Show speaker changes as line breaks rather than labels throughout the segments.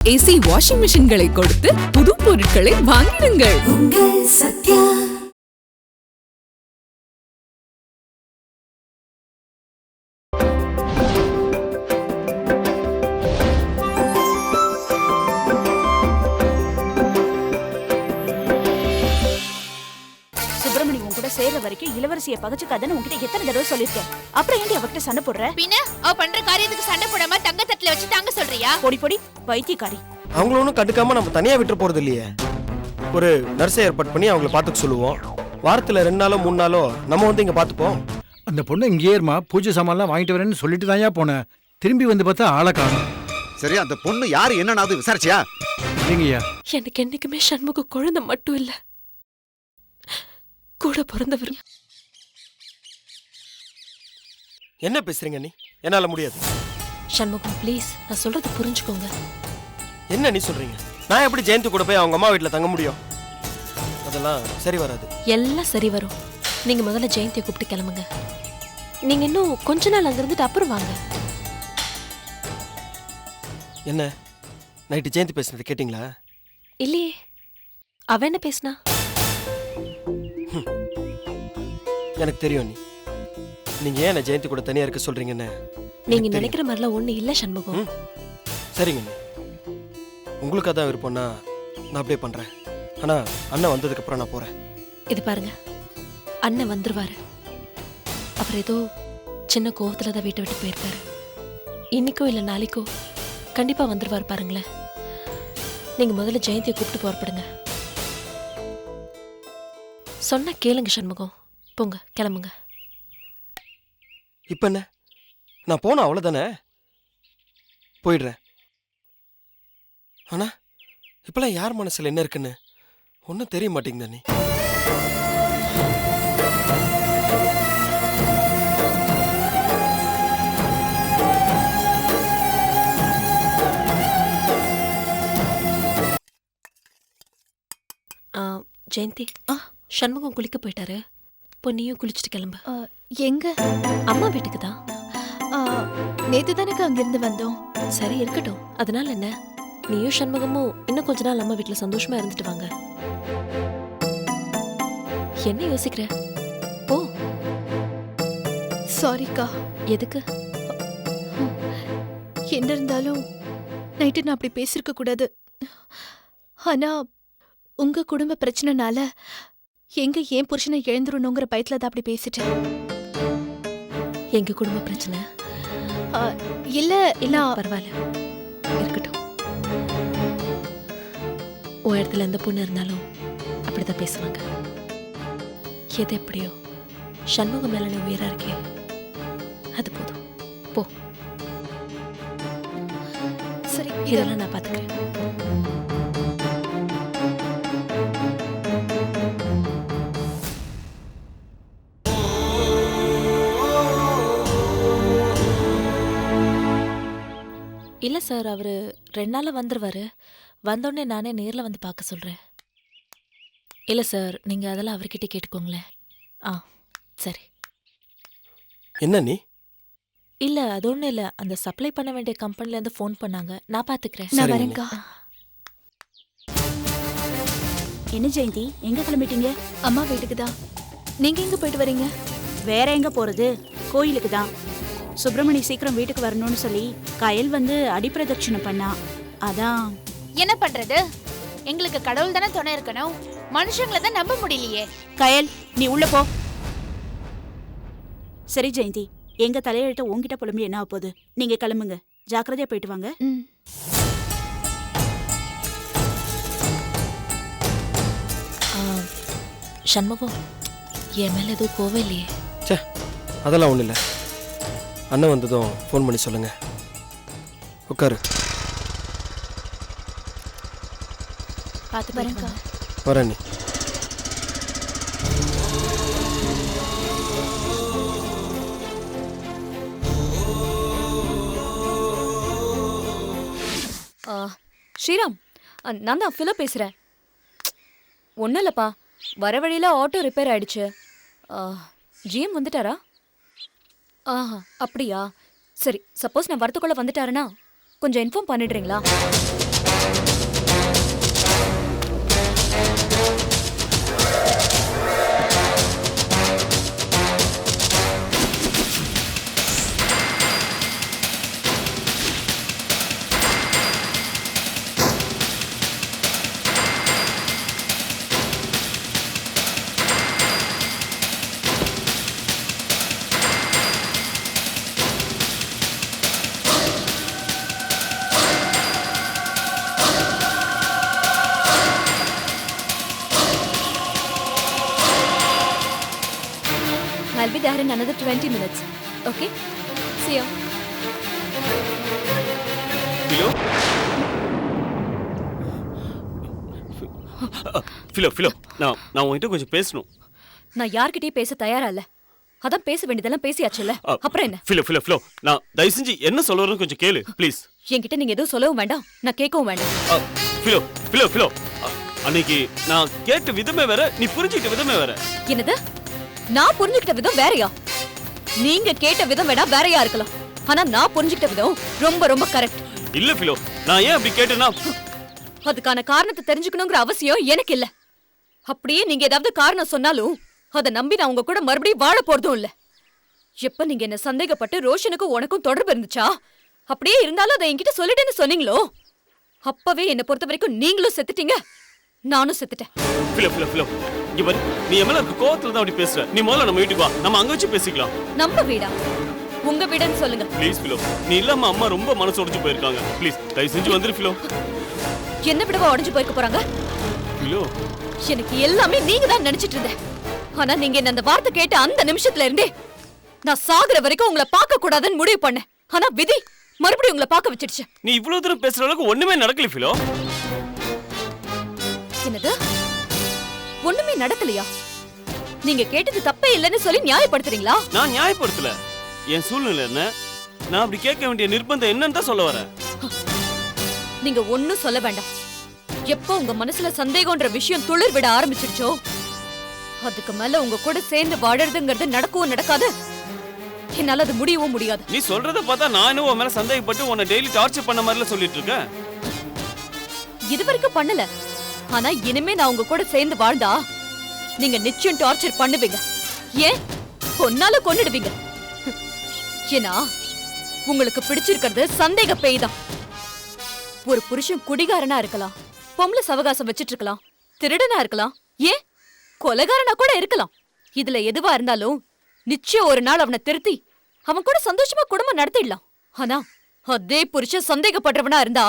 AC washing மிஷின்களை கொடுத்து புது பொருட்களை வாங்கிடுங்கள். உங்கள் சத்யா.
சுப்பிரமணி உன் கூட சேர்ற வரைக்கும் இளவரசியை பகச்சுக்காதன்னு உன்கிட்ட எத்தனை தடவை சொல்லிருக்கேன். அப்புறம் ஏன்டி அவகிட்ட சண்டை போடுற?
பின்ன அவ பண்ற காரியத்துக்கு சண்டை போடாம தங்க தட்டுல வச்சு தாங்க சொல்றியா?
பொடி பொடி பைத்தியக்காரி.
அவங்கள ஒன்றும் கண்டுக்காம நம்ம தனியா விட்டு போறது இல்லையே. ஒரு நர்ஸை ஏற்பாடு பண்ணி அவங்கள பார்த்துக்க சொல்லுவோம். வாரத்துல 2 நாளோ 3 நாளோ நம்ம வந்து இங்க பார்த்துப்போம்.
அந்த பொண்ணு இங்கே இருமா, பூஜை சாமான்லாம் வாங்கிட்டு வரேன்னு சொல்லிட்டு தான்யா போனேன். திரும்பி வந்து பார்த்தா ஆளை காணும்.
சரி, அந்த பொண்ணு யாரு என்னன்னாவது விசாரிச்சியா?
இல்லைங்கய்யா.
எனக்கு என்னைக்குமே சண்முக குழந்தை மட்டும் இல்ல, கூட பிறந்தவர்.
என்ன பேசுறீங்க நீ? என்னால முடியாது.
சண்முகம் ப்ளீஸ், நான் சொல்றது புரிஞ்சுக்கோங்க.
என்ன நீ சொல்றீங்க? நான் எப்படி ஜெயந்தி கூட போய் அவங்க அம்மா வீட்டுல தங்க முடியும்? அதெல்லாம் சரி வராது.
எல்லாம் சரி வரும். நீங்க முதல்ல ஜெயந்தியை கூப்பிட்டு கிளம்புங்க. நீங்க இன்னும் கொஞ்ச நாள் அங்க இருந்துட்டு அப்புறம் வாங்க.
என்ன நைட்டு ஜெயந்தி பேசுனது கேட்டீங்களா?
இல்லையே, அவ என்ன பேசினா?
எனக்கு தெரியும். நீங்க ஏன் ஜெயந்தி கூட தனியா இருக்க சொல்றீங்கன்னு.
நீங்க நினைக்கிற மாதிரிலாம் ஒண்ணு இல்ல சண்முகம்.
சரிங்க, உங்களுக்கு அதான் விருப்பம்னா நான் அப்படியே பண்றேன். ஆனா அண்ணன் வந்ததுக்கு அப்புறம் நான் போறேன்.
இது பாருங்க, அண்ணன் வந்துருவாரு. அப்புறம் ஏதோ சின்ன கோவத்துல தான் வீட்டை விட்டு போயிருக்காரு. இன்னைக்கோ இல்ல நாளைக்கோ கண்டிப்பா வந்துருவாரு பாருங்களேன். நீங்க முதல்ல ஜெயந்தியை கூப்பிட்டு புறப்படுங்க. சொன்ன கேளுங்க சண்முகம். போங்க, கிளம்புங்க.
இப்ப என்ன, நான் போன அவ்வளவுதானே, போயிடுறேன். ஆனா இப்பெல்லாம் யார் மனசுல என்ன இருக்குன்னு ஒன்னும் தெரிய மாட்டேங்குது. நீ
ஜெயந்தி, சண்முகம் குளிக்க போயிட்டாரு. இப்போ நீயும் குளிச்சுட்டு கிளம்பு.
எங்க?
அம்மா வீட்டுக்கு தான்.
நேத்து தானே அங்கிருந்து வந்தோம்.
சரி இருக்கட்டும், அதனால என்ன? நீயும் சண்முகமும் இன்னும் கொஞ்ச நாள் அம்மா வீட்டுல சந்தோஷமா இருந்துட்டு வாங்க. என்ன யோசிக்கிற? போ.
சாரிக்கா.
எதுக்கு?
என்ன இருந்தாலும் நைட்டு நான் அப்படி பேசிருக்க கூடாது. ஆனா உங்க குடும்ப பிரச்சனைனால எங்க ஏன் புருஷனை எழுந்துடணுங்கிற பயத்துல தான் அப்படி பேசிட்டேன்.
எங்க குடும்ப பிரச்சனை
இல்ல இல்ல,
பரவாயில்ல, இருக்கட்டும். உன் இடத்துல எந்த பொண்ணு இருந்தாலும் அப்படிதான் பேசுவாங்க. எது எப்படியோ சண்முகம் மேல நீ உயரா இருக்கே, அது போதும். போ.
சரி,
இதெல்லாம் நான் பாத்துக்கிறேன். இல்ல சார், அவரு 2 நாள்ல வந்துருவாரு. வந்தோடனே நானே நேர்ல வந்து பார்க்க சொல்றேன். இல்ல சார், நீங்க அதெல்லாம் அவர்கிட்ட கேட்டுக்கோங்களேன். சரி.
என்ன நீ?
இல்ல அது ஒண்ணும் இல்ல, அந்த சப்ளை பண்ண வேண்டிய கம்பெனில இருந்து ஃபோன் பண்ணாங்க. நான் பாத்துக்கிறேன்.
நான் வரேன்க்கா.
என்ன ஜெயந்தி, எங்க கிளம்பிட்டீங்க?
அம்மா வீட்டுக்கு தான். நீங்க எங்க போயிட்டு வரீங்க?
வேற எங்க போறது? கோயிலுக்கு தான். சுப்பிரமணி சீக்கிரம் வீட்டுக்கு வரணும்னு சொல்லி கயல் வந்து அடிப்பிரதட்சணை பண்ணா. அதான்.
என்ன பண்றது? எங்களுக்கு கடவுள் தானே துணை இருக்கணும். மனுஷங்களை தான் நம்ப முடியலையே.
கயல், நீ உள்ள போ. சரி ஜெயந்தி, எங்க தலையெழுத்த உங்ககிட்ட புலம்பி என்ன ஆகுது? நீங்க கிளம்புங்க, ஜாக்கிரதையா போயிட்டு வாங்க.
சண்முகம், என் மேல எதுவும் கோவம் இல்லையே?
அதெல்லாம் ஒண்ணு இல்ல. அண்ணன் வந்ததும் ஃபோன் பண்ணி சொல்லுங்க. உட்காரு.
பார்த்து
வரேன்க்கா.
வரேன். நீ
ஸ்ரீராம், நான் தான் ஃபிலோ பேசுறேன். ஒன்றும் இல்லைப்பா, வர வழியில் ஆட்டோ ரிப்பேர் ஆயிடுச்சு. ஜிஎம் வந்துட்டாரா? அப்படியா? சரி, சப்போஸ் நான் வரத்துக்குள்ள வந்துட்டாருன்னா கொஞ்சம் இன்ஃபார்ம் பண்ணிடுறீங்களா? be there in another 20 minutes. Okay? See you.
Philo நான் உன்கிட்ட கொஞ்சம் பேசணும்.
நான் யார்கிட்டயும் பேச தயாரா இல்ல. அதான் பேச வேண்டியதெல்லாம் பேசியாச்சுல்ல. அப்புறம் என்ன?
ஃபிலோ நான் தயவு செஞ்சு என்ன சொல்ல வரேன்னு கொஞ்சம் கேளு ப்ளீஸ்.
என்கிட்ட நீங்க எதுவும் சொல்லவும் வேண்டாம், நான் கேட்கவும் வேண்டாம்.
ஃபிலோ அன்னைக்கு நான் கேட்ட விதமே வேற, நீ புரிஞ்சுக்கிட்ட விதமே வேற.
என்னது? நான் புரிஞ்சுக்கிட்ட விதம் வேறயா? நீங்க கேட்ட விதம் வேணா வேறயா இருக்கலாம், ஆனா நான் புரிஞ்சுக்கிட்ட விதம் ரொம்ப ரொம்ப கரெக்ட்.
இல்ல ஃபிலோ, நான் ஏன் அப்படி கேட்டேன்னா
அதுக்கான காரணத்தை தெரிஞ்சுக்கணுங்கிற அவசியம் எனக்கு இல்ல. அப்படியே நீங்க ஏதாவது காரணம் சொன்னாலும் அதை நம்பி நான் உங்க கூட மறுபடியும் வாழ போறதும் இல்ல. எப்ப நீங்க என்ன சந்தேகப்பட்டு ரோஷனுக்கும் உனக்கும் தொடர்பு இருந்துச்சா, அப்படியே இருந்தாலும் அதை என்கிட்ட சொல்லிட்டேன்னு சொன்னீங்களோ, அப்பவே என்ன பொறுத்த வரைக்கும் நீங்களும் செத்துட்டீங்க, நானும் செத்துட்டேன்.
ஃபிலோ இங்க பாரு, நீ என் மேல இருக்க கோவத்துல தான் அப்படி பேசுற. நீ முதல்ல நம்ம வீட்டுக்கு வா, நம்ம அங்க வச்சு பேசிக்கலாம்.
நம்ம வீடா? உங்க வீடுன்னு சொல்லுங்க.
ப்ளீஸ் ஃபிலோ, நீ இல்லாம அம்மா ரொம்ப மனசு உடைஞ்சு போயிருக்காங்க. ப்ளீஸ் தயவு செஞ்சு வந்துரு ஃபிலோ.
என்ன விடவா உடைஞ்சு போயிருக்க போறாங்க?
ஃபிலோ,
எனக்கு எல்லாமே நீங்க தான் நினைச்சிட்டு இருந்தேன். ஆனா நீங்க என்ன அந்த வார்த்தை கேட்ட அந்த நிமிஷத்துல இருந்தே நான் சாகுற வரைக்கும் உங்களை பார்க்க கூடாதுன்னு முடிவு பண்ணேன். ஆனா விதி மறுபடியும் உங்களை பார்க்க வச்சிடுச்சு.
நீ இவ்வளவு தூரம் பேசுற அளவுக்கு ஒண்ணுமே நடக்கல ஃபிலோ.
என்னது? ஒண்ணுமே நடக்கலையா? நீங்க கேட்டது தப்பே இல்லைன்னு சொல்லி நியாயப்படுத்துறீங்களா?
நான் நியாயப்படுத்தல, என் சூழ்நிலை என்ன, நான் அப்படி கேட்க வேண்டிய நிர்பந்தம் என்னன்னு தான் சொல்ல வரேன்.
நீங்க ஒண்ணும் சொல்ல வேண்டாம். எப்போ உங்க மனசுல சந்தேகம்ன்ற விஷயம் துளிர் விட ஆரம்பிச்சிருச்சோ, அதுக்கு மேல உங்க கூட சேர்ந்து வாழறதுங்கிறது நடக்கவும் நடக்காது, என்னால அது முடியவும் முடியாது.
நீ சொல்றத பார்த்தா நானும் உன் மேல சந்தேகப்பட்டு உன்னை டெய்லி டார்ச்சர் பண்ண மாதிரில சொல்லிட்டு இருக்கேன்.
இது வரைக்கும் பண்ணல, ஆனா இனிமே நான் உங்க கூட சேர்ந்து வாழ்ந்தா நீங்க நிச்சயம் டார்ச்சர் பண்ணுவீங்க. ஏன் கொன்னாலும் கொன்னுடுவீங்க. ஏன்னா உங்களுக்கு பிடிச்சிருக்கிறது சந்தேக பேய் தான். ஒரு புருஷன் குடிகாரனா இருக்கலாம், பொம்பளை சவகாசம் வச்சிட்டு இருக்கலாம், திருடனா இருக்கலாம், ஏன் கொலைகாரனா கூட இருக்கலாம். இதுல எதுவா இருந்தாலும் நிச்சயம் ஒரு நாள் அவனை திருத்தி அவன் கூட சந்தோஷமா குடும்பம் நடத்திடலாம். ஆனா அதே புருஷன் சந்தேகப்படுறவனா இருந்தா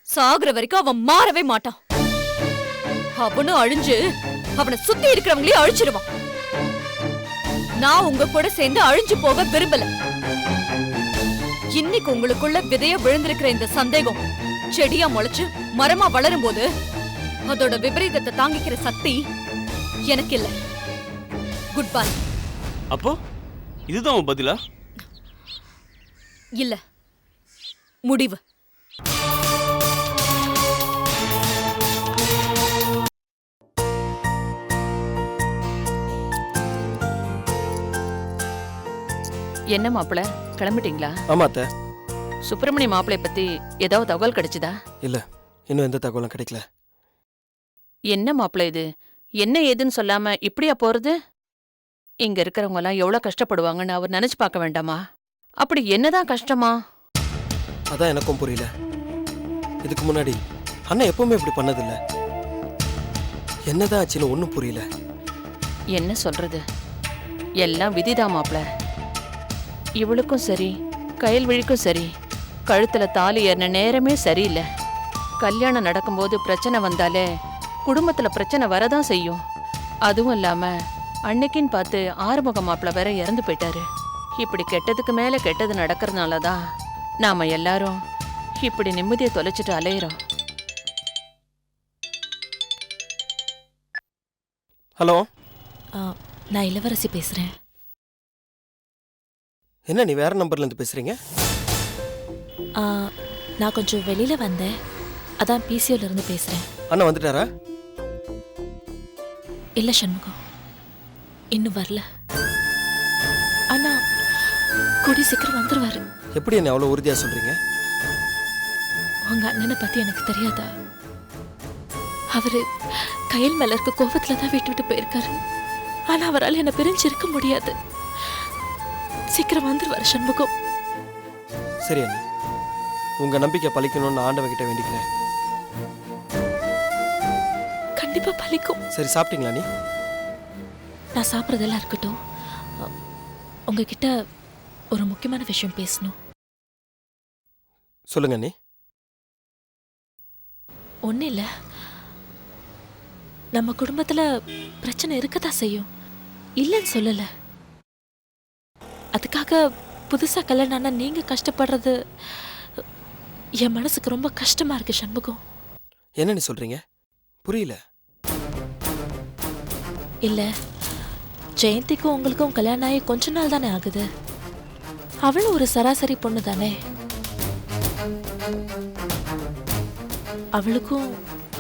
சாகுற வரைக்கும் அவன் மாறவே மாட்டான். அவனும் அழிஞ்சு அவனை சுத்தி இருக்கிறவங்களையும் அழிச்சிருவான். நான் உங்க கூட சேர்ந்து அழிஞ்சு போக விரும்பல. இன்னைக்கு உங்களுக்குள்ள விதைய விழுந்திருக்கிற இந்த சந்தேகம் செடியா முளைச்சு மரமா வளரும் போது அதோட விபரீதத்தை தாங்கிக்கிற சக்தி எனக்கு இல்ல. Good bye.
அப்போ இதுதான் உன் பதிலா?
இல்ல, முடிவு.
என்ன மாப்பிள, கிளம்பிட்டீங்களா?
ஆமா அத்தை.
சுப்பிரமணிய மாப்பிளைய பத்தி ஏதாவது தகவல் கிடைச்சதா?
இல்ல, இன்னும் எந்த தகவலும் கிடைக்கல.
என்ன மாப்பிள இது, என்ன ஏதுன்னு சொல்லாம இப்படியா போறது? இங்க இருக்கிறவங்க எல்லாம் எவ்வளவு கஷ்டப்படுவாங்கன்னு அவர் நினைச்சு பார்க்க வேண்டாமா? அப்படி என்னதான் கஷ்டமா?
அதான் எனக்கும் புரியல. இதுக்கு முன்னாடி அண்ணன் எப்பவுமே இப்படி பண்ணதில்ல. என்னதான் ஆச்சுன்னு ஒன்னும் புரியல.
என்ன சொல்றது, எல்லாம் விதிதான் மாப்பிள. இவளுக்கும் சரி கயல்விழிக்கும் சரி கழுத்துல தாலி ஏறின நேரமே சரியில்லை. கல்யாணம் நடக்கும்போது பிரச்சனை வந்தாலே குடும்பத்துல பிரச்சனை வரதான் செய்யும். அதுவும் இல்லாம அன்னைக்குன்னு பார்த்து ஆறுமுக மாப்பிள வேற இறந்து போயிட்டாரு. இப்படி கெட்டதுக்கு மேல கெட்டது நடக்கிறதுனாலதான் நாம எல்லாரும் இப்படி நிம்மதியை தொலைச்சிட்டு அலையிறோம்.
ஹலோ,
நான் இளவரசி பேசுறேன்.
என்ன நீ வேற நம்பர்ல இருந்து பேசுறீங்க?
நான் கொஞ்சம் வெளியில வந்தேன், அதான் பிசிஓல இருந்து பேசுறேன்.
அண்ணா வந்துட்டாரா?
இல்ல சண்முகம், இன்னும் வரல. ஆனா கூடி சீக்கிரம் வந்துருவாரு.
எப்படி என்ன அவ்வளவு உறுதியா சொல்றீங்க?
உங்க அண்ணனை பத்தி எனக்கு தெரியாதா? அவரு கையில் மேல இருக்க கோபத்துல தான் வீட்டு விட்டு போயிருக்காரு. ஆனா அவரால் என்ன பிரிஞ்சிருக்க முடியாது. சீக்கிரம் வந்துருவாரு சண்முகம்.
சரி அண்ணி, உங்க நம்பிக்கை பலிக்கணும்னு ஆண்டவன் கிட்ட வேண்டிக்கிறேன்.
கண்டிப்பா பலிக்கும்.
சரி, சாப்பிட்டீங்களா நீ?
நான் சாப்பிட்றதெல்லாம் இருக்கட்டும், உங்ககிட்ட ஒரு முக்கியமான விஷயம் பேசணும்.
சொல்லுங்க அண்ணி.
ஒன்றும் இல்லை, நம்ம குடும்பத்தில் பிரச்சனை இருக்கதான் செய்யும், இல்லைன்னு சொல்லலை. அதுக்காக புதுசா கல்யாணம் ஆனா நீங்க கஷ்டப்படுறது என் மனசுக்கு ரொம்ப கஷ்டமா இருக்கு சண்முகம்.
என்ன நீ சொல்றீங்க? புரியல.
இல்ல, ஜெயந்திக்கும் உங்களுக்கும் கல்யாணம் ஆகி கொஞ்ச நாள் தானே ஆகுது. அவளும் ஒரு சராசரி பொண்ணு தானே. அவளுக்கும்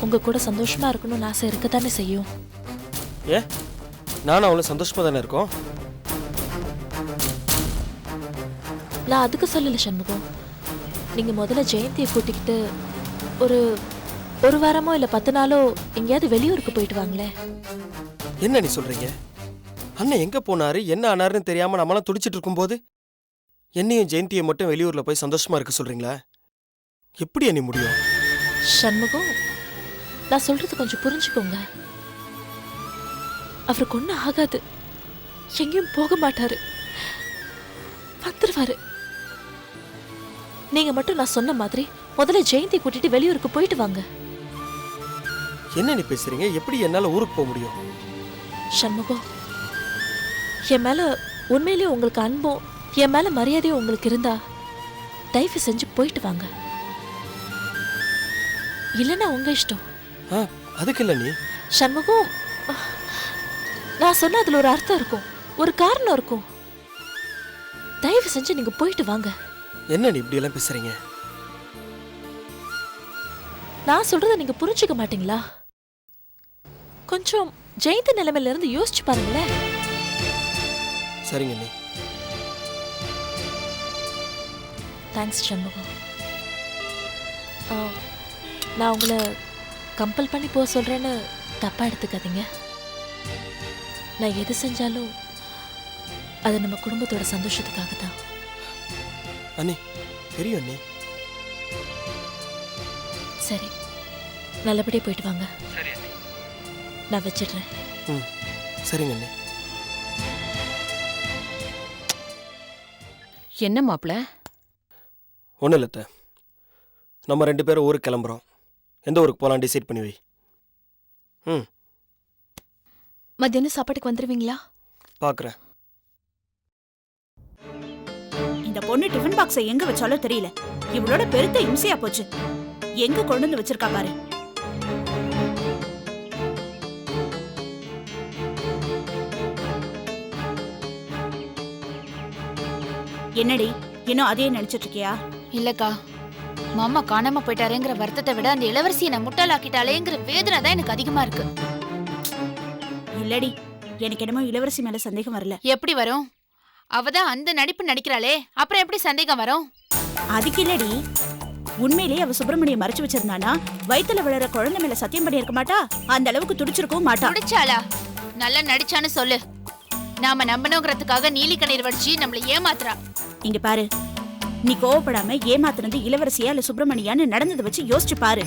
உங்க கூட சந்தோஷமா இருக்கணும்னு ஆசை இருக்கத்தானே செய்யும்.
ஏ, நானும் அவளும் சந்தோஷமா தானே இருக்கோம்.
நான் அதுக்கு சொல்லல சண்முகம். நீங்க முதல்ல ஜெயந்தியை கூட்டிக்கிட்டு ஒரு வாரமோ இல்ல 10 நாளோ எங்கேயாவது வெளியூருக்கு போயிட்டு வாங்களே.
என்ன நீ சொல்றீங்க? அண்ணன் எங்க போனாரு என்ன ஆனாருன்னு தெரியாம நம்மளாம் துடிச்சிட்டு இருக்கும்போது என்னையும் ஜெயந்தியை மட்டும் வெளியூர்ல போய் சந்தோஷமா இருக்க சொல்றீங்களா? எப்படி அண்ணி முடியும்?
சண்முகம், நான் சொல்றது கொஞ்சம் புரிஞ்சுக்கோங்க. அவருக்கு ஒன்றும் ஆகாது. எங்கேயும் போக மாட்டாரு, வந்துருவாரு. நீங்க மட்டும் நான் சொன்ன மாதிரி முதல்ல ஜெயந்தி கூட்டிட்டு வெளியூருக்கு போயிட்டு வாங்க.
என்ன நீ பேசுறீங்க? எப்படி என்னால ஊருக்கு போக முடியும்?
சண்முகம், என் மேல உண்மையிலேயே உங்களுக்கு அன்பும் என் மேல மரியாதையும் உங்களுக்கு இருந்தா தயவு செஞ்சு போயிட்டு வாங்க. இல்லைன்னா உங்க இஷ்டம்.
அதுக்கு இல்ல நீ.
சண்முகம், நான் சொன்ன அதுல ஒரு அர்த்தம் இருக்கும், ஒரு காரணம் இருக்கும். தயவு செஞ்சு நீங்க போயிட்டு வாங்க.
என்ன நீ இப்படி எல்லாம் பேசுறீங்க?
நான் சொல்றத நீங்க புரிஞ்சுக்க மாட்டீங்களா? கொஞ்சம் ஜெயந்தி நிலைமையில இருந்து யோசிச்சு பாருங்களேன்.
சரிங்க நீ.
தேங்க்ஸ் சண்முகம். நான் உங்களை கம்பல் பண்ணி போக சொல்றேன்னு தப்பா எடுத்துக்காதீங்க. நான் எது செஞ்சாலும் அது நம்ம குடும்பத்தோட சந்தோஷத்துக்காக தான்.
அண்ணி, தெரியும் அண்ணி.
சரி, நல்லபடியா போயிட்டு வாங்க. நான் வச்சிடுறேன்.
சரிங்க அண்ணி.
என்ன மாப்பிள?
ஒன்றும் இல்லை, நம்ம 2 பேரும் ஊருக்கு கிளம்புறோம். எந்த ஊருக்கு போகலாம் டிசைட் பண்ணி வை.
மத்தியானம் சாப்பாட்டுக்கு வந்துருவீங்களா?
பார்க்குறேன்.
இந்த பொண்ணு டிஃபன் பாக்ஸை எங்க வச்சாலும் தெரியல. இவளோட பெருத்த இம்சையா போச்சு. எங்க கொண்டு வந்து வச்சிருக்கா பாரு. என்னடி, இன்னும் அதே நினைச்சிட்டு இருக்கியா?
இல்லக்கா, மாமா காணாம போயிட்டாருங்கிற வருத்தத்தை விட அந்த இளவரசியை நான் முட்டாளாக்கிட்டாலேங்கிற வேதனை தான் எனக்கு அதிகமா இருக்கு.
இல்லடி, எனக்கு என்னமோ இளவரசி மேல சந்தேகம் வரல.
எப்படி வரும்? அவதான் அந்த நடிப்பு நடிக்கிறாளே, அப்புறம் எப்படி சந்தேகம் வரும்?
அதுக்கு இல்லடி, உண்மையிலேயே அவ சுப்பிரமணியை மறைச்சு வச்சிருந்தானா வயித்துல விழற குழந்தை மேல சத்தியம் பண்ணி இருக்க மாட்டா. அந்த அளவுக்கு துடிச்சிருக்கவும் மாட்டா.
துடிச்சாளா? நல்லா நடிச்சான்னு சொல்லு. நாம நம்பணுங்கிறதுக்காக நீலி கண்ணீர் வடிச்சு நம்மள ஏமாத்துறா.
இங்க பாரு, நீ கோவப்படாம ஏமாத்துனது இளவரசியா இல்ல சுப்பிரமணியான்னு நடந்ததை வச்சு யோசிச்சு பாரு.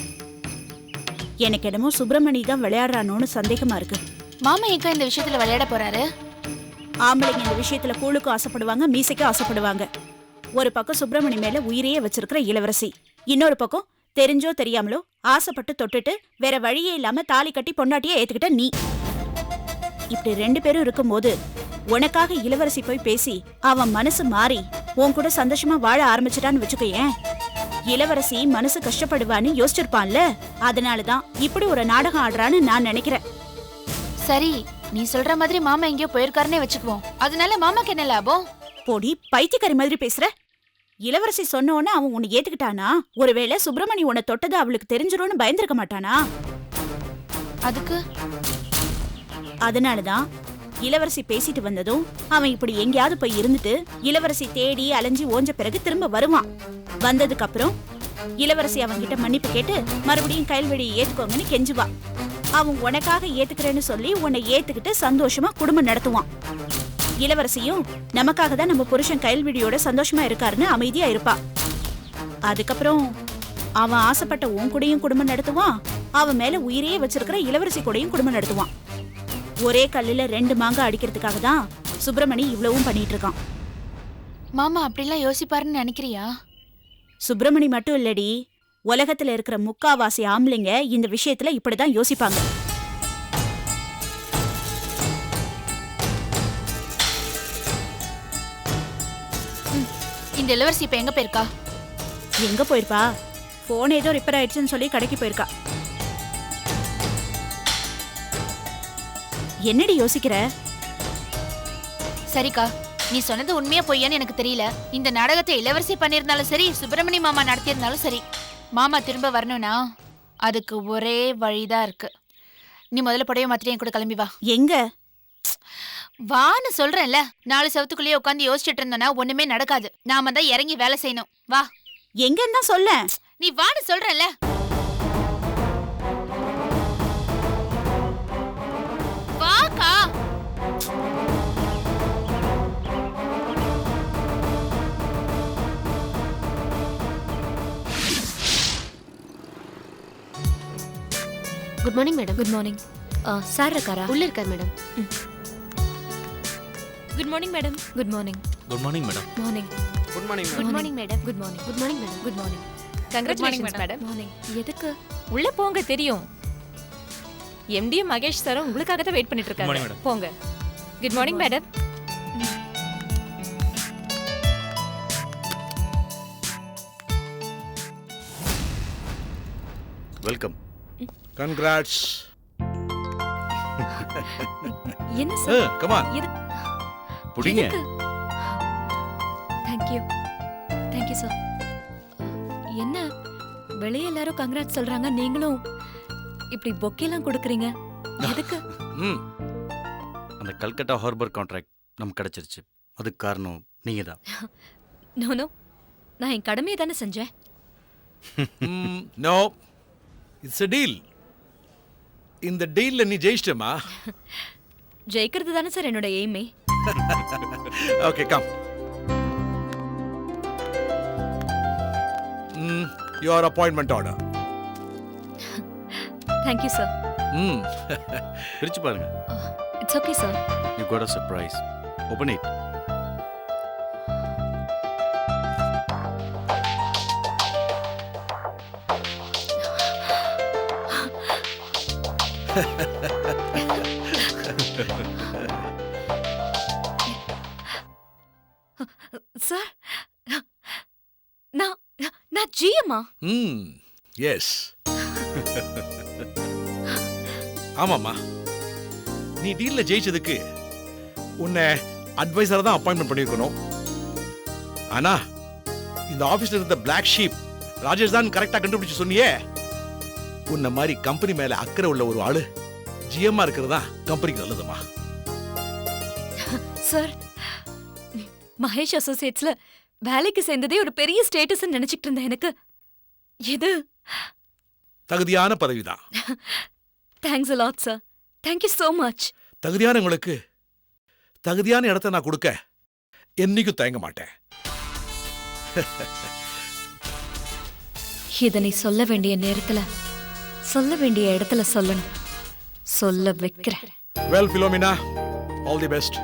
எனக்கு என்னமோ சுப்பிரமணி தான் விளையாடுறானோன்னு சந்தேகமா இருக்கு.
மாமா எங்க இந்த விஷயத்துல விளையாட போறாரு?
ஆம்பளைங்க இந்த விஷயத்துல கூழுக்கும் ஆசைப்படுவாங்க, மீசைக்கும் ஆசைப்படுவாங்க. ஒரு பக்கம் சுப்பிரமணி மேல உயிரையே வச்சிருக்கிற இளவரசி, இன்னொரு பக்கம் தெரிஞ்சோ தெரியாமலோ ஆசைப்பட்டு தொட்டுட்டு வேற வழியே இல்லாம தாலி கட்டி பொண்டாட்டியே ஏத்துக்கிட்ட நீ. இப்படி 2 பேரும் இருக்கும்போது உனக்காக இளவரசி போய் பேசி அவன் மனசு மாறி உன் கூட சந்தோஷமா வாழ ஆரம்பிச்சிட்டான்னு வச்சுக்கோயேன், இளவரசி மனசு கஷ்டப்படுவான்னு யோசிச்சிருப்பான்ல. அதனாலதான் இப்படி ஒரு நாடகம் ஆடுறான்னு நான் நினைக்கிறேன்.
சரி, நீ சொல்ற மாதிரி மாமா எங்கேயோ போயிருக்காருன்னே வச்சுக்குவோம். அதனால மாமாக்கு என்ன லாபம்?
போடி பைத்தியக்காரி மாதிரி பேசுற. இளவரசி சொன்னோன்னு அவன் உன்னை ஏத்துக்கிட்டானா? ஒருவேளை சுப்பிரமணி உன்னை தொட்டது அவளுக்கு தெரிஞ்சிரும்னு பயந்துருக்க மாட்டானா?
அதுக்கு
அதனாலதான் இளவரசி பேசிட்டு வந்ததும் அவன் இப்படி எங்கேயாவது போய் இருந்துட்டு இளவரசி தேடி அலைஞ்சி ஓஞ்ச பிறகு திரும்ப வருவான். வந்ததுக்கு அப்புறம் இளவரசி அவன்கிட்ட மன்னிப்பு கேட்டு மறுபடியும் கைல்வெளியை ஏத்துக்கோங்கன்னு கெஞ்சுவா. அவன் உனக்காக ஏத்துக்கிறேன்னு சொல்லி உன்னை ஏத்துக்கிட்டு சந்தோஷமா குடும்பம் நடத்துவான். இளவரசியும் நமக்காக தான் நம்ம புருஷன் கைல்வெளியோட சந்தோஷமா இருக்காருன்னு அமைதியா இருப்பா. அதுக்கப்புறம் அவன் ஆசைப்பட்ட உன் கூடயும் குடும்பம் நடத்துவான், அவன் மேல உயிரையே வச்சிருக்கிற இளவரசி கூடயும் குடும்பம் நடத்துவான். ஒரே கல்லுல 2 மாங்காய் அடிக்கிறதுக்காக தான் சுப்பிரமணி இவ்வளவும் பண்ணிட்டு இருக்கான்.
மாமா அப்படிலாம் யோசிப்பாருன்னு நினைக்கிறியா?
சுப்பிரமணி மட்டும் இல்லடி, உலகத்துல இருக்கிற முக்காவாசி ஆம்பளைங்க இந்த விஷயத்துல இப்படிதான் யோசிப்பாங்க.
இந்த இளவரசி இப்ப எங்க போயிருக்கா?
எங்க போயிருப்பா? போன் ஏதோ ரிப்பேர் ஆயிடுச்சுன்னு சொல்லி கடைக்கு போயிருக்கா. என்னடி யோசிக்கிற?
சரிக்கா, நீ சொன்னது உண்மையா பொய்யான்னு எனக்கு தெரியல. இந்த நாடகத்தை இளவரசி பண்ணியிருந்தாலும் சரி, சுப்பிரமணிய மாமா நடத்தியிருந்தாலும் சரி, மாமா திரும்ப வரணும்னா அதுக்கு ஒரே வழிதான் இருக்கு. நீ முதல்ல புடவை மாத்திரம் என் கூட கிளம்பி வா.
எங்க
வான்னு சொல்றேன்ல. 4 செவத்துக்குள்ளேயே உட்காந்து யோசிச்சுட்டு இருந்தோன்னா ஒண்ணுமே நடக்காது. நாம தான் இறங்கி வேலை செய்யணும். வா.
எங்கன்னு தான் சொல்ல.
நீ வான்னு சொல்றேன்ல. வாக்கா.
Good morning madam. Good morning. Sir இருக்காரா?
உள்ள இருக்கார் madam.
Good morning madam. Good morning.
Good morning madam.
Morning.
Good morning
good morning madam. Good morning. Good morning madam. Good morning.
Congratulations madam.
Morning. எதுக்கு?
உள்ள போங்க, தெரியும். Empty Mahesh சாரும் உங்களுக்காக தான் வெயிட் பண்ணிட்டு இருக்காங்க. போங்க. Good morning madam.
Welcome.
Congrats.
என்ன சார்?
Come on.
புடிங்க.
Thank you. Thank you sir. என்ன வெளிய எல்லாரும் கங்க்ராட்ஸ் சொல்றாங்க, நீங்களும் இப்படி பொக்கேலாம் கொடுக்குறீங்க. எதுக்கு?
அந்த கல்கட்டா ஹார்பர் கான்ட்ராக்ட் நமக்கு கிடைச்சிருச்சு. அதுக்கு காரணம் நீங்க தான்.
நோ நோ, நான் என் கடமையை தானே செஞ்சேன்.
No, it's a deal. இந்த டீல்ல நீ ஜெயிச்சிட்டமா?
ஜெயிக்கிறது தானே சார் என்னோட எய்மே.
Okay come. Your appointment order.
Thank you sir.
பிரிச்சு பாருங்க.
It's okay sir.
You got a surprise. Open it.
Sir, நான் ஜிஎம்மா?
எஸ். ஆமாம்மா, நீ டீல்ல ஜெயிச்சதுக்கு உன்னை அட்வைசரா தான் அப்பாயின்மெண்ட் பண்ணியிருக்கணும். ஆனா இந்த ஆபீஸ்ல இருந்த பிளாக் ஷீப் ராஜேஷ் தான் கரெக்டா கண்டுபிடிச்சு சொன்னியே. உன்ன மாதிரி கம்பெனி மேல அக்கறை உள்ள ஒரு ஆளு ஜிஎம்மா இருக்கிறது தான் கம்பெனிக்கு நல்லதுமா.
சார், மகேஷ் அசோசியேட்ஸ்ல வேலைக்கு சேர்ந்ததே ஒரு பெரிய ஸ்டேட்டஸ் நினைச்சிட்டு இருந்தேன். எனக்கு இது
தகுதியான பதவிதான்.
Thanks a lot sir. Thank you so much.
தகுதியானவங்களுக்கு தகுதியான இடத்தை நான் கொடுக்க என்னைக்கும் தயங்க மாட்டேன்.
இதை நீ சொல்ல வேண்டிய நேரத்துல சொல்ல வேண்டிய இடத்துல சொல்லணும். சொல்ல வைக்கிறேன்.
Well Philomena, all the best.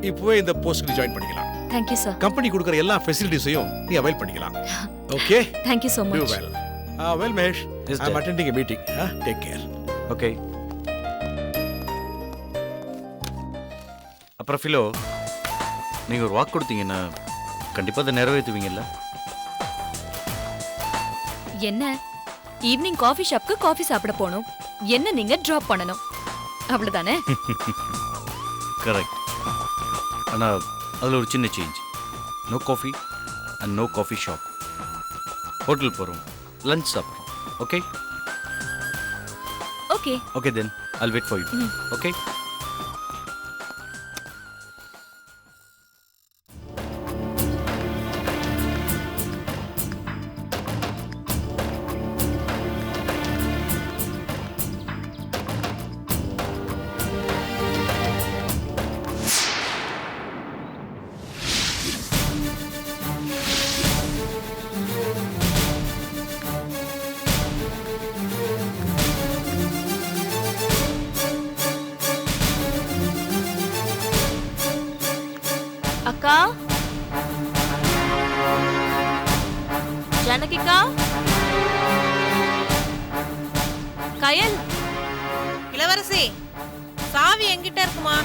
இப்போவே இந்த போஸ்ட்க்கு ஜாயின் பண்ணிக்கலாம்.
Thank you sir.
கம்பெனி கொடுக்கிற எல்லா ஃபெசிலிட்டிஸையும் நீ அவைல் பண்ணிக்கலாம். Okay?
Thank you so much.
Do well. Well Mahesh, I'm attending a meeting. Take care.
Okay. அப்புறம் ஃபிலோ, நீங்க ஒரு வாக்கு கொடுத்தீங்கன்னா கண்டிப்பா அதை நிறைவேற்றுவீங்கல்ல?
என்ன, ஈவினிங் காஃபி ஷாப்க்கு காஃபி சாப்பிட போகணும், என்ன நீங்க டிராப் பண்ணணும், அவ்வளவுதானே?
கரெக்ட். ஆனா அதுல ஒரு சின்ன change. No coffee and no coffee shop. Hotel போறோம், லஞ்ச் சாப்பிட்றோம். Okay?
Okay.
Okay then I'll wait for you. Okay?
அக்கா, ஜானகிக்கா, கயல்,
இளவரசி, சாவி என்கிட்ட இருக்குமா?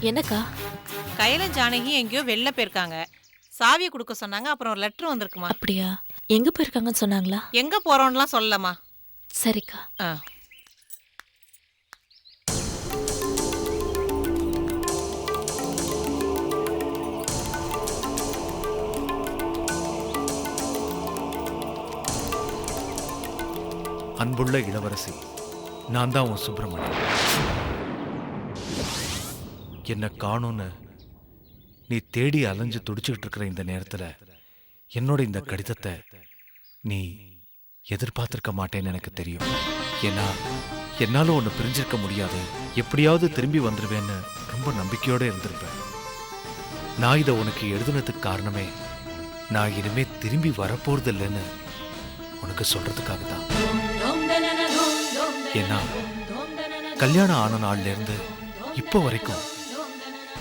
என்னக்கா?
கையிலும் ஜானகியும் எங்கேயோ வெளில போயிருக்காங்க. சாவியை கொடுக்க சொன்னாங்க. அப்புறம் ஒரு லெட்டர் வந்திருக்குமா?
அப்படியா? எங்க போயிருக்காங்கன்னு சொன்னாங்களா?
எங்க போறோம்லாம் சொல்லலாமா?
சரிக்கா.
அன்புள்ள இளவரசி, நான் தான் உன் சுப்பிரமணியன். என்ன காணும்னு நீ தேடி அலைஞ்சு துடிச்சுக்கிட்டு இருக்கிற இந்த நேரத்தில் என்னோட இந்த கடிதத்தை நீ எதிர்பார்த்திருக்க மாட்டேன்னு எனக்கு தெரியும். ஏன்னா என்னால ஒன்று பிரிஞ்சிருக்க முடியாது, எப்படியாவது திரும்பி வந்துடுவேன்னு ரொம்ப நம்பிக்கையோடு இருந்திருப்பேன். நான் இதை உனக்கு எழுதுனதுக்கு காரணமே நான் இனிமே திரும்பி வரப்போறது இல்லைன்னு உனக்கு சொல்றதுக்காக தான். ஏன்னா கல்யாணம் ஆன நாள்ல இருந்து இப்போ வரைக்கும்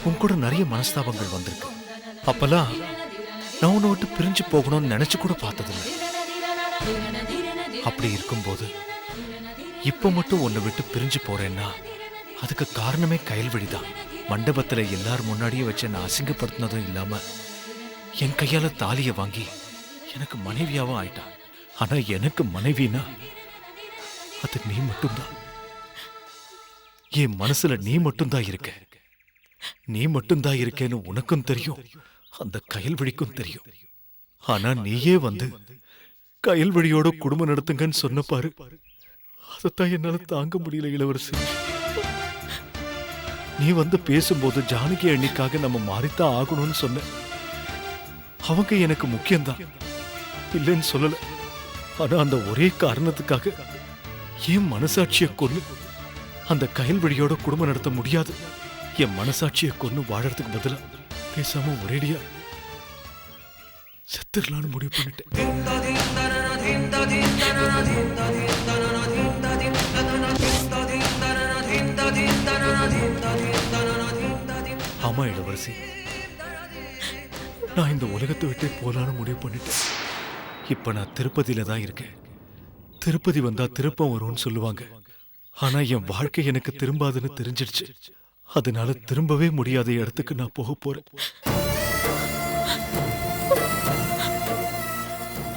உன் கூட நிறைய மனஸ்தாபங்கள் வந்திருக்கு. அப்பெல்லாம் நான் உன்னை விட்டு பிரிஞ்சு போகணும்னு நினைச்சு கூட பார்த்ததில்லை. அப்படி இருக்கும்போது இப்ப மட்டும் உன்னை விட்டு பிரிஞ்சு போறேன்னா அதுக்கு காரணமே கயல்வழிதான். மண்டபத்துல எல்லாரும் முன்னாடியே வச்சு என்னை அசிங்கப்படுத்தினதும் இல்லாம என் கையால தாலியை வாங்கி எனக்கு மனைவியாவும் ஆயிட்டா. ஆனா எனக்கு மனைவினா அது நீ மட்டும்தான். என் மனசுல நீ மட்டும்தான் இருக்க. நீ மட்டும்தான் இருக்கேன்னு உனக்கும் தெரியும், அந்த கயல்வழிக்கும் தெரியும். ஆனா நீயே வந்து கயல்வழியோட குடும்பம் நடத்துங்கன்னு சொன்ன பாரு, அதைத்தான் என்னால தாங்க முடியல இளவரசி. நீ வந்து பேசும்போது ஜானகி அண்ணிக்காக நம்ம மாறித்தான் ஆகணும்னு சொன்ன. அவங்க எனக்கு முக்கியம்தான், இல்லைன்னு சொல்லல. ஆனா அந்த ஒரே காரணத்துக்காக என் மனசாட்சியை கொன்னு அந்த கயல்வழியோட குடும்பம் நடத்த முடியாது. என் மனசாட்சியை கொன்னு வாழறதுக்கு பதிலா பேசாம ஒரேடியா செத்துடலான்னு முடிவு பண்ணிட்டேன். ஆமா இளவரசி, நான் இந்த உலகத்தை விட்டு போலான்னு முடிவு பண்ணிட்டேன். இப்ப நான் திருப்பதியில தான் இருக்கேன். திருப்பதி வந்தா திருப்பம் வரும்னு சொல்லுவாங்க. ஆனா என் வாழ்க்கை எனக்கு திரும்பாதுன்னு தெரிஞ்சிடுச்சு. அதனால திரும்பவே முடியாத இடத்துக்கு நான் போக போறேன்.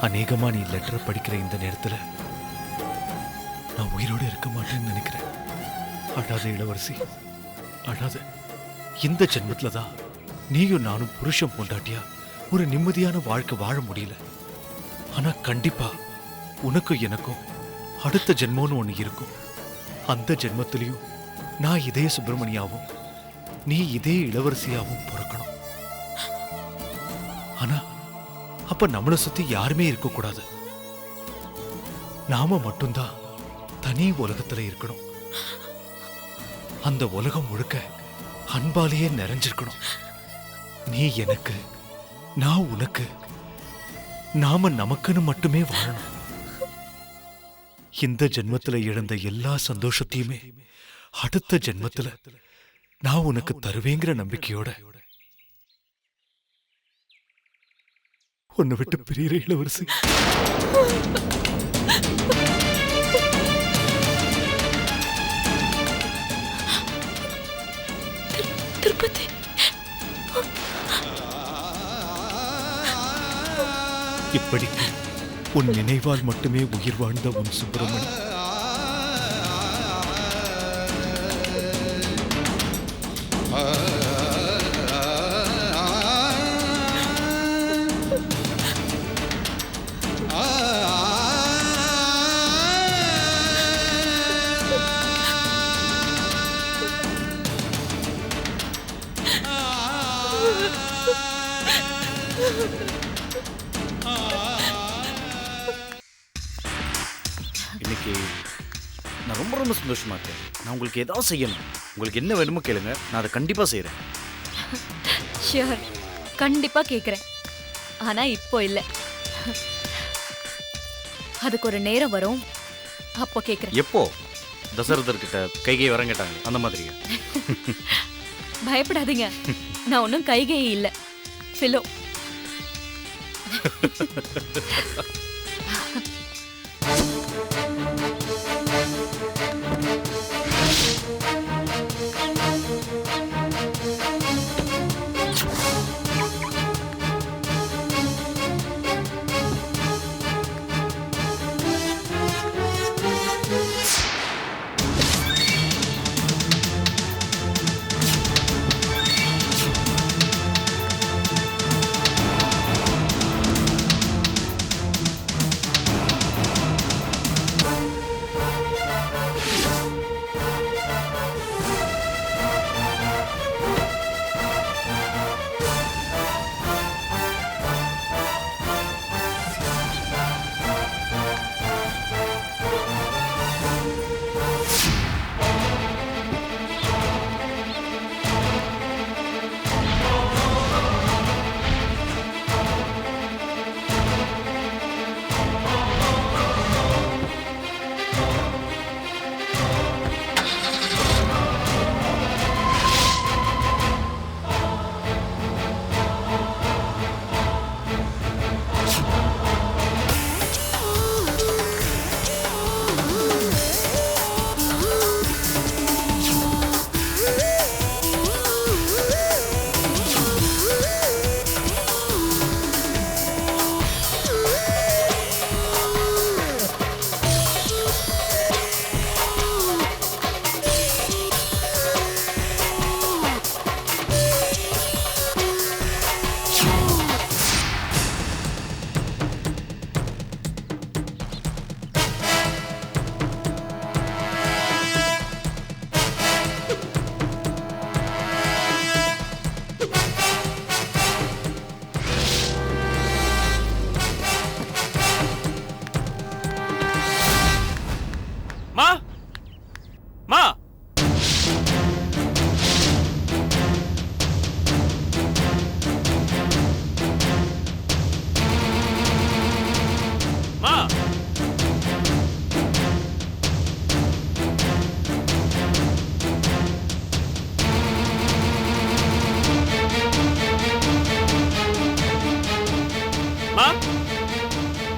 அநேகமா நீ லெட்டர் படிக்கிற இந்த நேரத்துல நான் உயிரோடு இருக்க மாட்டேன்னு நினைக்கிறேன். அழாத இளவரசி, அழாத. இந்த ஜென்மத்துலதான் நீயும் நானும் புருஷன் பொண்டாட்டியா ஒரு நிம்மதியான வாழ்க்கை வாழ முடியல. ஆனா கண்டிப்பா உனக்கும் எனக்கும் அடுத்த ஜென்மம்னு ஒண்ணு இருக்கும். அந்த ஜென்மத்திலையும் நான் இதே சுப்பிரமணியாவும் நீ இதே இளவரசியாவும் பிறக்கணும். ஆனா அப்ப நம்மளை சுத்தி யாருமே இருக்க கூடாது. நாம மட்டும்தான் தனி உலகத்துல இருக்கணும். அந்த உலகம் முழுக்க அன்பாலேயே நிறைஞ்சிருக்கணும். நீ எனக்கு, நான் உனக்கு, நாம நமக்குன்னு மட்டுமே வாழணும். இந்த ஜென்மத்துல இழந்த எல்லா சந்தோஷத்தையுமே அடுத்த ஜென்மத்துல நான் உனக்கு தருவேங்கிற நம்பிக்கையோட உன்னை விட்டு பிரியிற இளவரசி.
திருப்பதி
இப்படிக்கு உன் நினைவால் மட்டுமே உயிர் வாழ்ந்த உன் சுப்பிரமணி
இன்னைக்கு நான் ரொம்ப ரொம்ப சந்தோஷமா இருக்கேன். நான் உங்களுக்கு ஏதாவது செய்யணும். உங்களுக்கு என்ன வேணுமோ கேளுங்க, நான் அதை கண்டிப்பா செய்யறேன்.
ஷியோர், கண்டிப்பா கேக்குறேன். ஆனா இப்போ இல்ல, அதுக்கு ஒரு நேரம் வரும், அப்போ கேக்குறேன்.
எப்போ? தசரதர்கிட்ட கைகை வரம் கேட்டாங்க அந்த மாதிரியா?
பயப்படாதீங்க, நான் ஒன்றும் கைகை இல்லை, ஃபிலோ.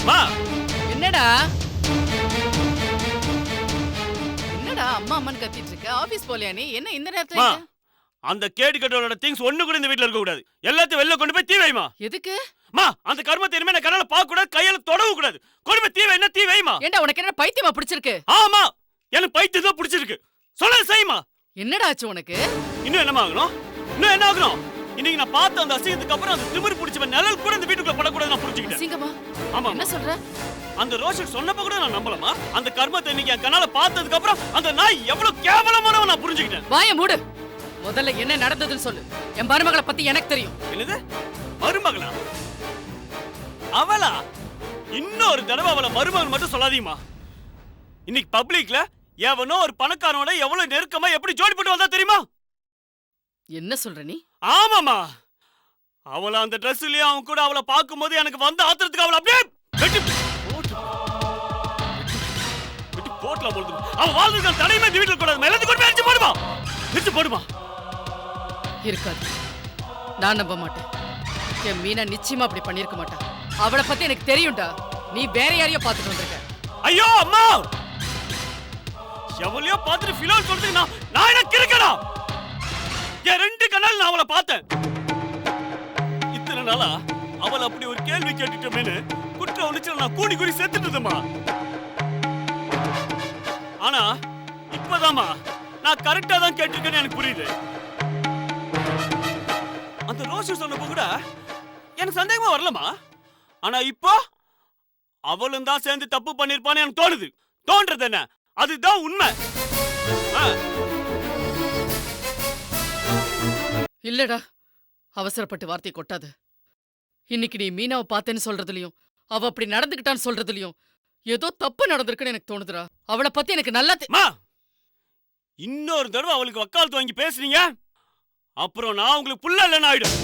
மா
என்னடா என்னடா அம்மா அம்மான்னு கத்திட்டு இருக்க? ஆபீஸ் போலையா நீ? என்ன இந்த நேரத்துல
மா
இங்க?
அந்த கேடி கட்டோட திங்ஸ் ஒண்ணு கூட இந்த வீட்ல இருக்க கூடாது. எல்லாத்தையும் வெளில கொண்டு போய் தீ வைமா.
எதுக்கு?
மா அந்த கர்மத்தை இனிமே நான் கண்ணால பார்க்க கூடாது, கையால தொடவும் கூடாது. கொண்டு போய் தீ வைனா தீ வைமா.
ஏண்டா உனக்கு என்ன பைத்தியமா பிடிச்சிருக்கு?
ஆமா எனக்கு பைத்தியம் தான் பிடிச்சிருக்கு. சொல்ல செய்யுமா.
என்னடா ஆச்சு உனக்கு?
இன்னும் என்னமா ஆகணும்? இன்னும் என்ன ஆகணும்? இன்னைக்கு நான் பார்த்த அந்த அசிங்கத்துக்கு அப்புறம் அந்த திமிரு பிடிச்சவன் நிழல் கூட இந்த வீட்டுக்குள்ள படக்கூடாது நான் புரிஞ்சுக்கிட்டேன்.
சிங்கமா
ஆமா
என்ன சொல்ற?
அந்த ரோஷன் சொன்னப்ப கூட நான் நம்பலமா. அந்த கர்மத்தை இன்னைக்கு என் கண்ணால பார்த்ததுக்கு அப்புறம் அந்த நாய் எவ்வளவு கேவலமானவன் நான் புரிஞ்சுக்கிட்டேன்.
வாய மூடு. முதல்ல என்ன நடந்ததுன்னு சொல்லு. என் மருமகளை பத்தி எனக்கு தெரியும்.
என்னது மருமகளா? அவளா? இன்னொரு தடவை அவளை மருமகன் மட்டும் சொல்லாதீமா. இன்னைக்கு பப்ளிக்ல எவனோ ஒரு பணக்காரனோட எவ்வளவு நெருக்கமா எப்படி ஜோடி போட்டு வந்தா தெரியுமா?
என்ன சொல்ற நீ?
ஆமாமா. அவள அந்த ட்ரெஸ்லயே அவன் கூட அவளை பார்க்கும்போது எனக்கு வந்த ஆத்திரத்துக்கு அவளை அப்படியே வெட்டி போட்டலாம் போடுது. அவன் வாழ்ந்துட்டு தடையுமே இந்த வீட்டுல கூடாது. எல்லாத்தையும் கொண்டு போய் அடிச்சு போடுமா. நிறுத்து போடுமா.
இருக்காது. நான் நம்ப மாட்டேன். என் மீனா நிச்சயமா அப்படி பண்ணிருக்க மாட்டா. அவளை பத்தி எனக்கு தெரியும்டா. நீ வேற யாரையோ பார்த்துட்டு வந்திருக்க.
ஐயோ அம்மா, எவ்வளையோ பார்த்துட்டு ஃபிலோல் சொல்றதுக்கு நான் என்ன கிறுக்கடா? என் ரெண்டு கண்ணால் நான் அவளை பார்த்தேன். இத்தனை நாளா அவளை அப்படி ஒரு கேள்வி கேட்டுட்டோமேனு குற்ற உணர்ச்சியில நான் கூடி கூடி செத்துட்டு இருந்தேம்மா. ஆனா இப்பதாம்மா நான் கரெக்டா தான் கேட்டிருக்கேன்னு எனக்கு புரியுது. அந்த ரோஷன் சொன்னப்போ கூட எனக்கு சந்தேகமா வரலமா. ஆனா இப்போ அவளும் தான் சேர்ந்து தப்பு பண்ணிருப்பான்னு எனக்கு தோணுது. தோன்றது என்ன? அதுதான் உண்மை.
இல்லடா, அவசரப்பட்டு வார்த்தை கொட்டாத. இன்னைக்கு நீ மீனாவை பார்த்தேன்னு சொல்றதுலயும் அவ அப்படி நடந்துக்கிட்டான்னு சொல்றதுலயும் ஏதோ தப்பு நடந்திருக்குன்னு எனக்கு தோணுதுடா. அவளை பத்தி எனக்கு நல்லா
இன்னொரு தடவை அவளுக்கு வக்காலத்து வாங்கி பேசுறீங்க, அப்புறம் நான் உங்களுக்கு புள்ள இல்லைன்னு ஆயிடும்.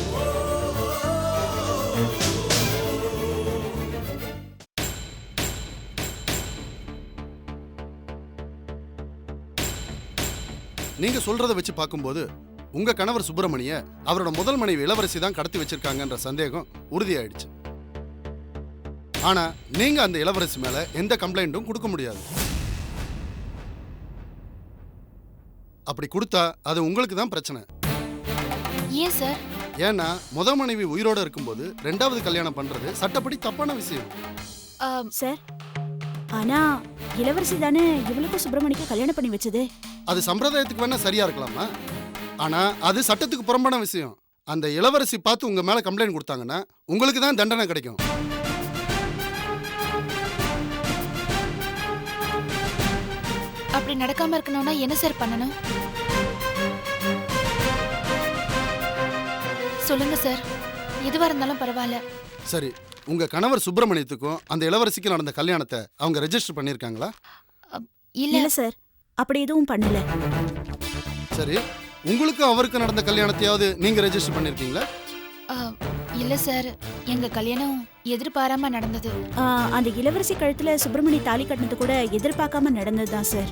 நீங்க சொல்றதை வச்சு பார்க்கும்போது உங்க கணவர் சுப்பிரமணிய அவரோட முதல் மனைவி இளவரசி தான் கடத்தி வச்சிருக்காங்கன்ற சந்தேகம் உறுதியாயிடுச்சு. ஆனா நீங்க அந்த இளவரசி மேல எந்த கம்ப்ளைண்ட்டும் கொடுக்க முடியாது. அப்படி கொடுத்தா அது உங்களுக்கு தான் பிரச்சனை.
ஏன் சார்?
ஏன்னா முதல் மனைவி உயிரோட இருக்கும்போது ரெண்டாவது கல்யாணம் பண்றது சட்டப்படி தப்பான விஷயம்.
சார், ஆனா இளவரசி தானே இவளுக்கும் சுப்பிரமணிக்கு கல்யாணம் பண்ணி வச்சது.
அது சம்பிரதாயத்துக்கு வேணா சரியா இருக்கலாமா, ஆனா அது சட்டத்துக்கு புறம்பான விஷயம். அந்த இளவரசி பார்த்து உங்க மேல கம்ப்ளைண்ட் கொடுத்தாங்கன்னா உங்களுக்கு தான் தண்டனை கிடைக்கும்.
அப்படி நடக்காம இருக்கணும்னா என்ன சார் பண்ணணும்? சொல்லுங்க சார், எதுவா இருந்தாலும் பரவாயில்ல.
சரி, உங்க கணவர் சுப்பிரமணியத்துக்கும் அந்த இளவரசிக்கு நடந்த கல்யாணத்தை அவங்க ரெஜிஸ்டர் பண்ணிருக்காங்களா?
இல்ல சார், அப்படி எதுவும் பண்ணல.
சரி, உங்களுக்கும் அவருக்கு நடந்த கல்யாணத்தையாவது நீங்க ரெஜிஸ்டர் பண்ணிருக்கீங்களா?
இல்ல சார், எங்க கல்யாணம் எதிர்பாராம நடந்தது.
அந்த இளவரசி கழுத்துல சுப்பிரமணி தாலி கட்டினது கூட எதிர்பார்க்காம நடந்ததுதான் சார்.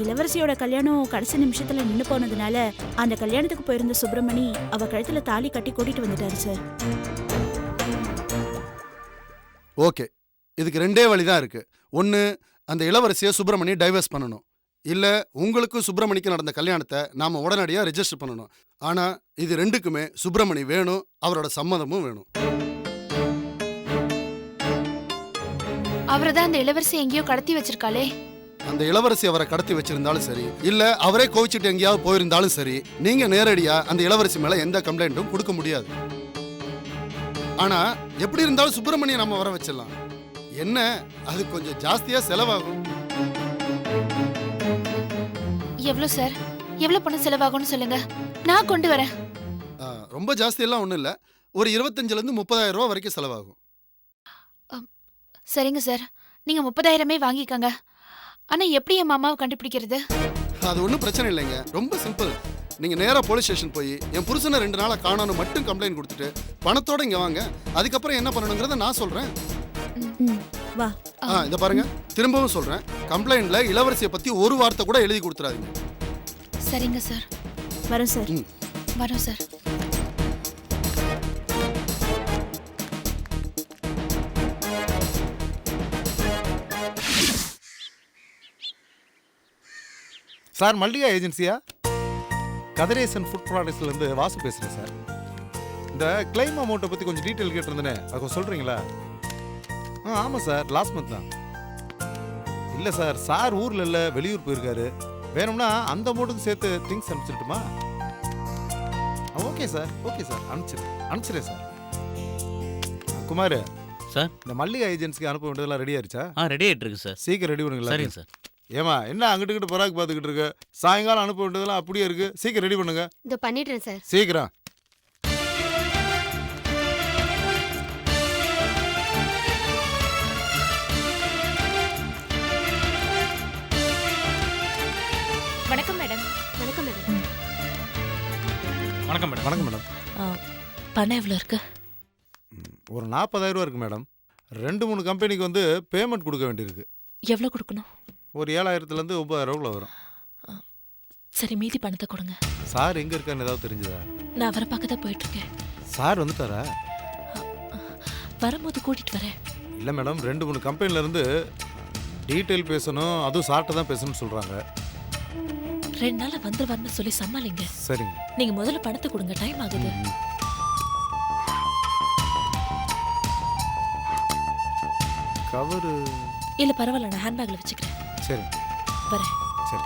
இளவரசியோட கல்யாணம் கடைசி நிமிஷத்துல நின்று போனதுனால அந்த கல்யாணத்துக்கு போயிருந்த சுப்பிரமணி அவ கழுத்துல தாலி கட்டி கூட்டிட்டு வந்துட்டாரு சார்.
ஓகே, இதுக்கு ரெண்டே வழிதான் இருக்கு. ஒன்னு, அந்த இளவரசியை சுப்பிரமணி டைவர்ஸ் பண்ணணும். இல்ல உங்களுக்கும் சுப்பிரமணிக்கு நடந்த கல்யாணத்தை நாம உடனடியா ரெஜிஸ்டர் பண்ணணும். ஆனா இது ரெண்டுக்குமே சுப்பிரமணி வேணும், அவரோட சம்மதமும் வேணும்.
அவர்தான் அந்த இளவரசி எங்கேயோ கடத்தி வச்சிருக்காளே.
அந்த இளவரசி அவரை கடத்தி வச்சிருந்தாலும் சரி, இல்ல அவரே கோவிச்சிட்டு எங்கேயாவது போயிருந்தாலும் சரி, நீங்க நேரடியா அந்த இளவரசி மேல எந்த கம்ப்ளைண்ட்டும் கொடுக்க முடியாது. ஆனா எப்படி இருந்தாலும் சுப்பிரமணியை நம்ம வர வச்சிடலாம். என்ன, அது கொஞ்சம் ஜாஸ்தியா செலவாகும்.
எவ்வளவு சார்? எவ்வளவு பணம் செலவாகும்னு சொல்லுங்க, நான் கொண்டு வரேன்.
ரொம்ப ஜாஸ்தி எல்லாம் ஒண்ணும் இல்ல, ஒரு 25,000 இருந்து 30,000 ரூபாய் வரைக்கும் செலவாகும்.
சரிங்க சார், நீங்க 30,000மே வாங்கிக்கங்க. ஆனா எப்படி என் மாமாவை கண்டுபிடிக்கிறது?
அது ஒன்றும் பிரச்சனை இல்லைங்க, ரொம்ப சிம்பிள். நீங்க நேரா போலீஸ் ஸ்டேஷன் போய் என் புருஷனை 2 நாளா காணோன்னு மட்டும் கம்ப்ளைண்ட் கொடுத்துட்டு பணத்தோட இங்க வாங்க. அதுக்கப்புறம் என்ன பண்ணணுங்கிறத நான் சொல்றேன்.
வா.
இத பாருங்க, திரும்பவும் சொல்றேன், கம்ப்ளைண்ட்ல இளவரசியை பத்தி ஒரு வார்த்தை கூட எழுதி கொடுத்துறாதீங்க.
சரிங்க சார்.
வரோம் சார்.
வரோம் சார்.
சார் மல்லிகா ஏஜென்சியா? கதிரேசன் ஃபுட் ப்ராடக்ட்ஸ்லேருந்து வாசு பேசுகிறேன் சார். இந்த கிளைம் அமௌண்ட்டை பற்றி கொஞ்சம் டீட்டெயில் கேட்டிருந்தேனே, அது கொஞ்சம் சொல்கிறீங்களா? ஆமாம் சார், லாஸ்ட் மந்த் தான். இல்லை சார், சார் ஊரில் இல்லை, வெளியூர் போயிருக்காரு. வேணும்னா அந்த அமௌண்ட்டுக்கு சேர்த்து திங்ஸ் அனுப்பிச்சிட்டுமா? ஓகே சார், ஓகே சார், அனுப்பிச்சிடுறேன் சார். குமார்
சார்,
இந்த மல்லிகா ஏஜென்சிக்கு அனுப்ப வேண்டியதெல்லாம் ரெடி ஆயிடுச்சா?
ரெடி ஆகிட்டு இருக்கு சார்.
சீக்கிரம் ரெடி பண்ணுங்களா?
சரிங்க சார்.
ஏமா என்ன அங்கிட்டு கிட்ட பராக்கு பார்த்துக்கிட்டு இருக்கு? சாயங்காலம் அனுப்ப வேண்டியதெல்லாம் அப்படியே இருக்கு, சீக்கிரம் ரெடி பண்ணுங்க.
இதோ பண்ணிடுறேன் சார்.
சீக்கிரம்.
வணக்கம் மேடம்.
வணக்கம் மேடம்.
வணக்கம் மேடம்.
வணக்கம் மேடம்.
பணம் எவ்வளோ இருக்கு?
ஒரு 40,000 ரூபா இருக்கு மேடம். 2-3 கம்பெனிக்கு வந்து பேமெண்ட் கொடுக்க வேண்டியிருக்கு.
எவ்வளோ கொடுக்கணும்?
ஒரு 7,000லேருந்து 9,000 வரும்.
சரி, மீதி பணத்தை கொடுங்க.
சார் எங்கே இருக்கான்னு ஏதாவது தெரிஞ்சுதா?
நான் அவரை பார்க்க தான் போயிட்டு இருக்கேன்.
சார் வந்துட்டாரா?
வரும்போது கூட்டிட்டு வரேன்.
இல்லை மேடம், 2-3 கம்பெனிலேருந்து டீட்டெயில் பேசணும், அதுவும் சார்ட்ட தான் பேசணும்னு சொல்கிறாங்க.
2 நாள் வந்துருவாருன்னு சொல்லி சமாளிங்க.
சரிங்க.
நீங்க முதல்ல பணத்தை கொடுங்க, டைம் ஆகுது.
கவரு
இல்ல பரவாயில்ல, நான் ஹேண்ட்பேக்ல வச்சுக்கிறேன்.
சரி
வரேன்.
சரி.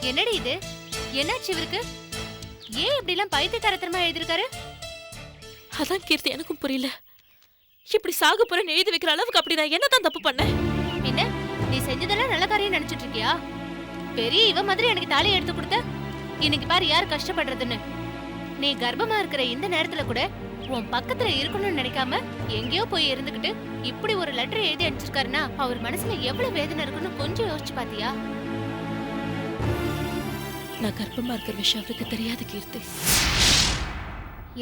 என்னடி இது? என்னாச்சு இவருக்கு? ஏன் இப்படி எல்லாம் பைத்தியக்காரத்தனமா எழுதிருக்காரு?
அதான் கீர்த்தி, எனக்கும் புரியல. இப்படி சாக போறேன்னு எழுதி வைக்கிற அளவுக்கு அப்படி நான் என்னதான் தப்பு பண்ணேன்?
என்ன நீ செஞ்சதெல்லாம் நல்ல காரியம் நினைச்சிட்டு இருக்கியா? பெரிய இவ மாதிரி எனக்கு தாலி எடுத்து கொடுத்த. இன்னைக்கு பாரு யார் கஷ்டப்படுறதுன்னு. நீ கர்ப்பமா இருக்கிற இந்த நேரத்துல கூட உன் பக்கத்துல இருக்கணும்னு நினைக்காம எங்கேயோ போய் இருந்துகிட்டு இப்படி ஒரு லெட்டர் எழுதி அனுப்பிச்சிருக்காருன்னா அவர் மனசுல எவ்வளவு வேதனை இருக்குன்னு கொஞ்சம் யோசிச்சு பாத்தியா?
நான் கர்ப்பமா இருக்கிற விஷயம் அவருக்கு தெரியாது கீர்த்தி.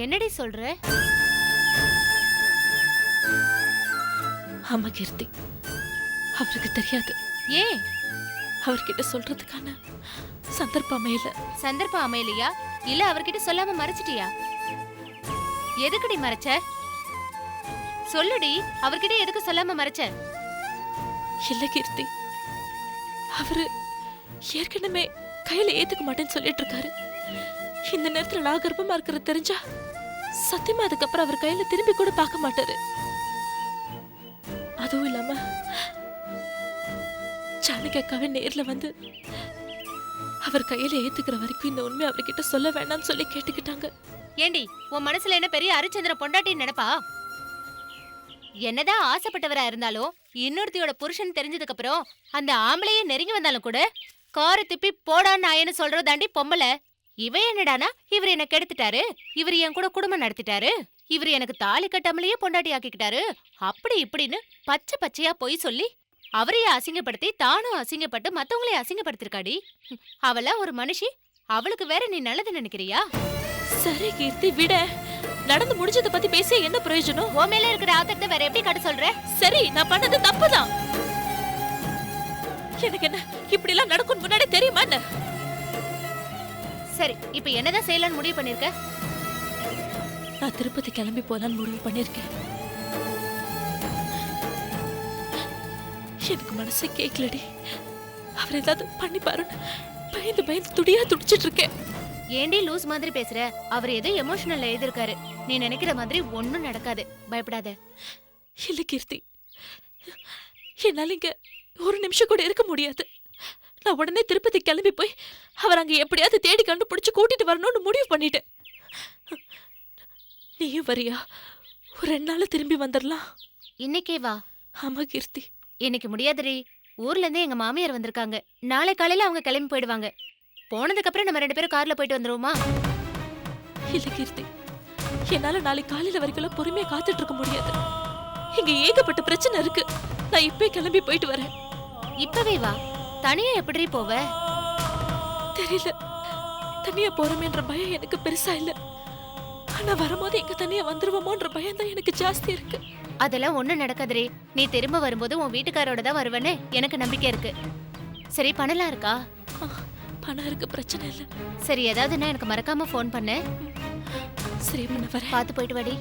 என்னடி சொல்ற?
ஆமா கீர்த்தி, அவருக்கு தெரியாது.
ஏன்?
அவர்கிட்ட சொல்றதுக்கான சந்தர்ப்பம் அமையல.
சந்தர்ப்பம் அமையலையா? இல்ல அவர்கிட்ட சொல்லாம மறைச்சிட்டியா? எதுக்குடி மறைச்ச? சொல்லுடி, அவர்கிட்ட எதுக்கு சொல்லாம மறைச்ச?
இல்ல கீர்த்தி, அவரு ஏற்கனவே கையில ஏத்துக்க மாட்டேன்னு சொல்லிட்டு இருக்காரு. இந்த நேரத்துல நான் கர்ப்பமா இருக்கிறது தெரிஞ்சா சத்தியமா அதுக்கப்புறம் அவர் கையில திரும்பி கூட பார்க்க மாட்டாரு. அதுவும் இல்லாம ஜானகி அக்காவே நேர்ல வந்து அவர் கையில ஏத்துக்கிற வரைக்கும் இந்த உண்மை அவர்கிட்ட சொல்ல வேண்டாம்னு சொல்லி கேட்டுக்கிட்டாங்க.
ஏண்டி, உன் மனசுல என்ன பெரிய ஹரிச்சந்திர பொண்டாட்டின்னு நினைப்பா? என்னதான் ஆசைப்பட்டவரா இருந்தாலும் இன்னொருத்தியோட புருஷன் தெரிஞ்சதுக்கு அப்புறம் அந்த ஆம்பளையே நெருங்கி வந்தாலும் கூட காரை திப்பி போடா நாயன்னு சொல்றதாண்டி பொம்பளை. இவ என்னடானா இவர் என்ன கெடுத்துட்டாரு, இவர் என் கூட குடும்பம் நடத்திட்டாரு, இவர் எனக்கு தாலி கட்டாமலேயே பொண்டாட்டி ஆக்கிக்கிட்டாரு, அப்படி இப்படின்னு பச்சை பச்சையா பொய் சொல்லி அவரையே அசிங்கப்படுத்தி தானும் அசிங்கப்பட்டு மத்தவங்களையும் அசிங்கப்படுத்திருக்காடி. அவள ஒரு மனுஷி, அவளுக்கு வேற நீ நல்லது நினைக்கிறியா?
சரி கீர்த்தி, விட. நடந்து முடிஞ்சதை பத்தி பேசி என்ன பிரயோஜனம்?
உன் மேல இருக்கிற ஆத்திரத்தை வேற எப்படி காட்ட சொல்ற?
சரி, நான் பண்ணது தப்புதான். எனக்கு என்ன இப்படி எல்லாம் நடக்கும் முன்னாடி தெரியுமா என்ன?
சரி, இப்ப என்னதான் செய்யலாம்னு முடிவு பண்ணிருக்க?
நான் திருப்பதி கிளம்பி போலான்னு முடிவு பண்ணிருக்கேன். எனக்கு மனசே கேட்கலடி. அவர் ஏதாவது பண்ணி பாருன்னு பயந்து பயந்து துடியா துடிச்சிட்டு இருக்கேன்.
ஏண்டி லூஸ் மாதிரி பேசுற? அவர் ஏதோ எமோஷனல்ல எழுதிருக்காரு. நீ நினைக்கிற மாதிரி ஒண்ணும் நடக்காது, பயப்படாத.
இல்ல கீர்த்தி, என்னால இங்க ஒரு நிமிஷம் கூட இருக்க முடியாது. நான் உடனே திருப்பதி கிளம்பி போய் அவர் அங்க எப்படியாவது தேடி கண்டுபிடிச்சு கூட்டிட்டு வரணும்னு முடிவு பண்ணிட்டேன். நீயும் வரியா? ஒரு 2 நாள் திரும்பி வந்துடலாம்.
இன்னைக்கே வா.
ஆமா கீர்த்தி.
இன்னைக்கு முடியாதுடி. ஊர்ல இருந்து எங்க மாமியார் வந்திருக்காங்க. நாளை காலையில அவங்க கிளம்பி போயிடுவாங்க. போனதுக்கு அப்புறம் நம்ம 2 பேரும் கார்ல போயிட்டு வந்துருவோமா?
இல்ல கீர்த்தி, என்னால நாளைக்கு காலையில வரைக்கும் பொறுமையா காத்துட்டு இருக்க முடியாது. இங்க ஏகப்பட்ட பிரச்சனை இருக்கு. நான் இப்பவே கிளம்பி போயிட்டு வரேன்.
இப்பவே வா. தனியா எப்படி போவ?
தெரியல. தனியா போறமேன்ற பயம் எனக்கு பெருசா இல்ல. ஆனா வரும்போது எங்க தனியா வந்துருவோமோன்ற பயம் தான் எனக்கு ஜாஸ்தி இருக்கு.
அதெல்லாம் ஒண்ணும் நடக்காதுரே. நீ திரும்ப வரும்போது உன் வீட்டுக்காரோட தான் வருவேன்னு எனக்கு நம்பிக்கை இருக்கு. சரி, பணம்லாம் இருக்கா?
பணம் இருக்கு, பிரச்சனை இல்ல.
சரி, ஏதாவதுன்னா எனக்கு மறக்காம ஃபோன் பண்ணு.
சரி, நான் வரேன்.
பார்த்து போயிட்டு வாடி.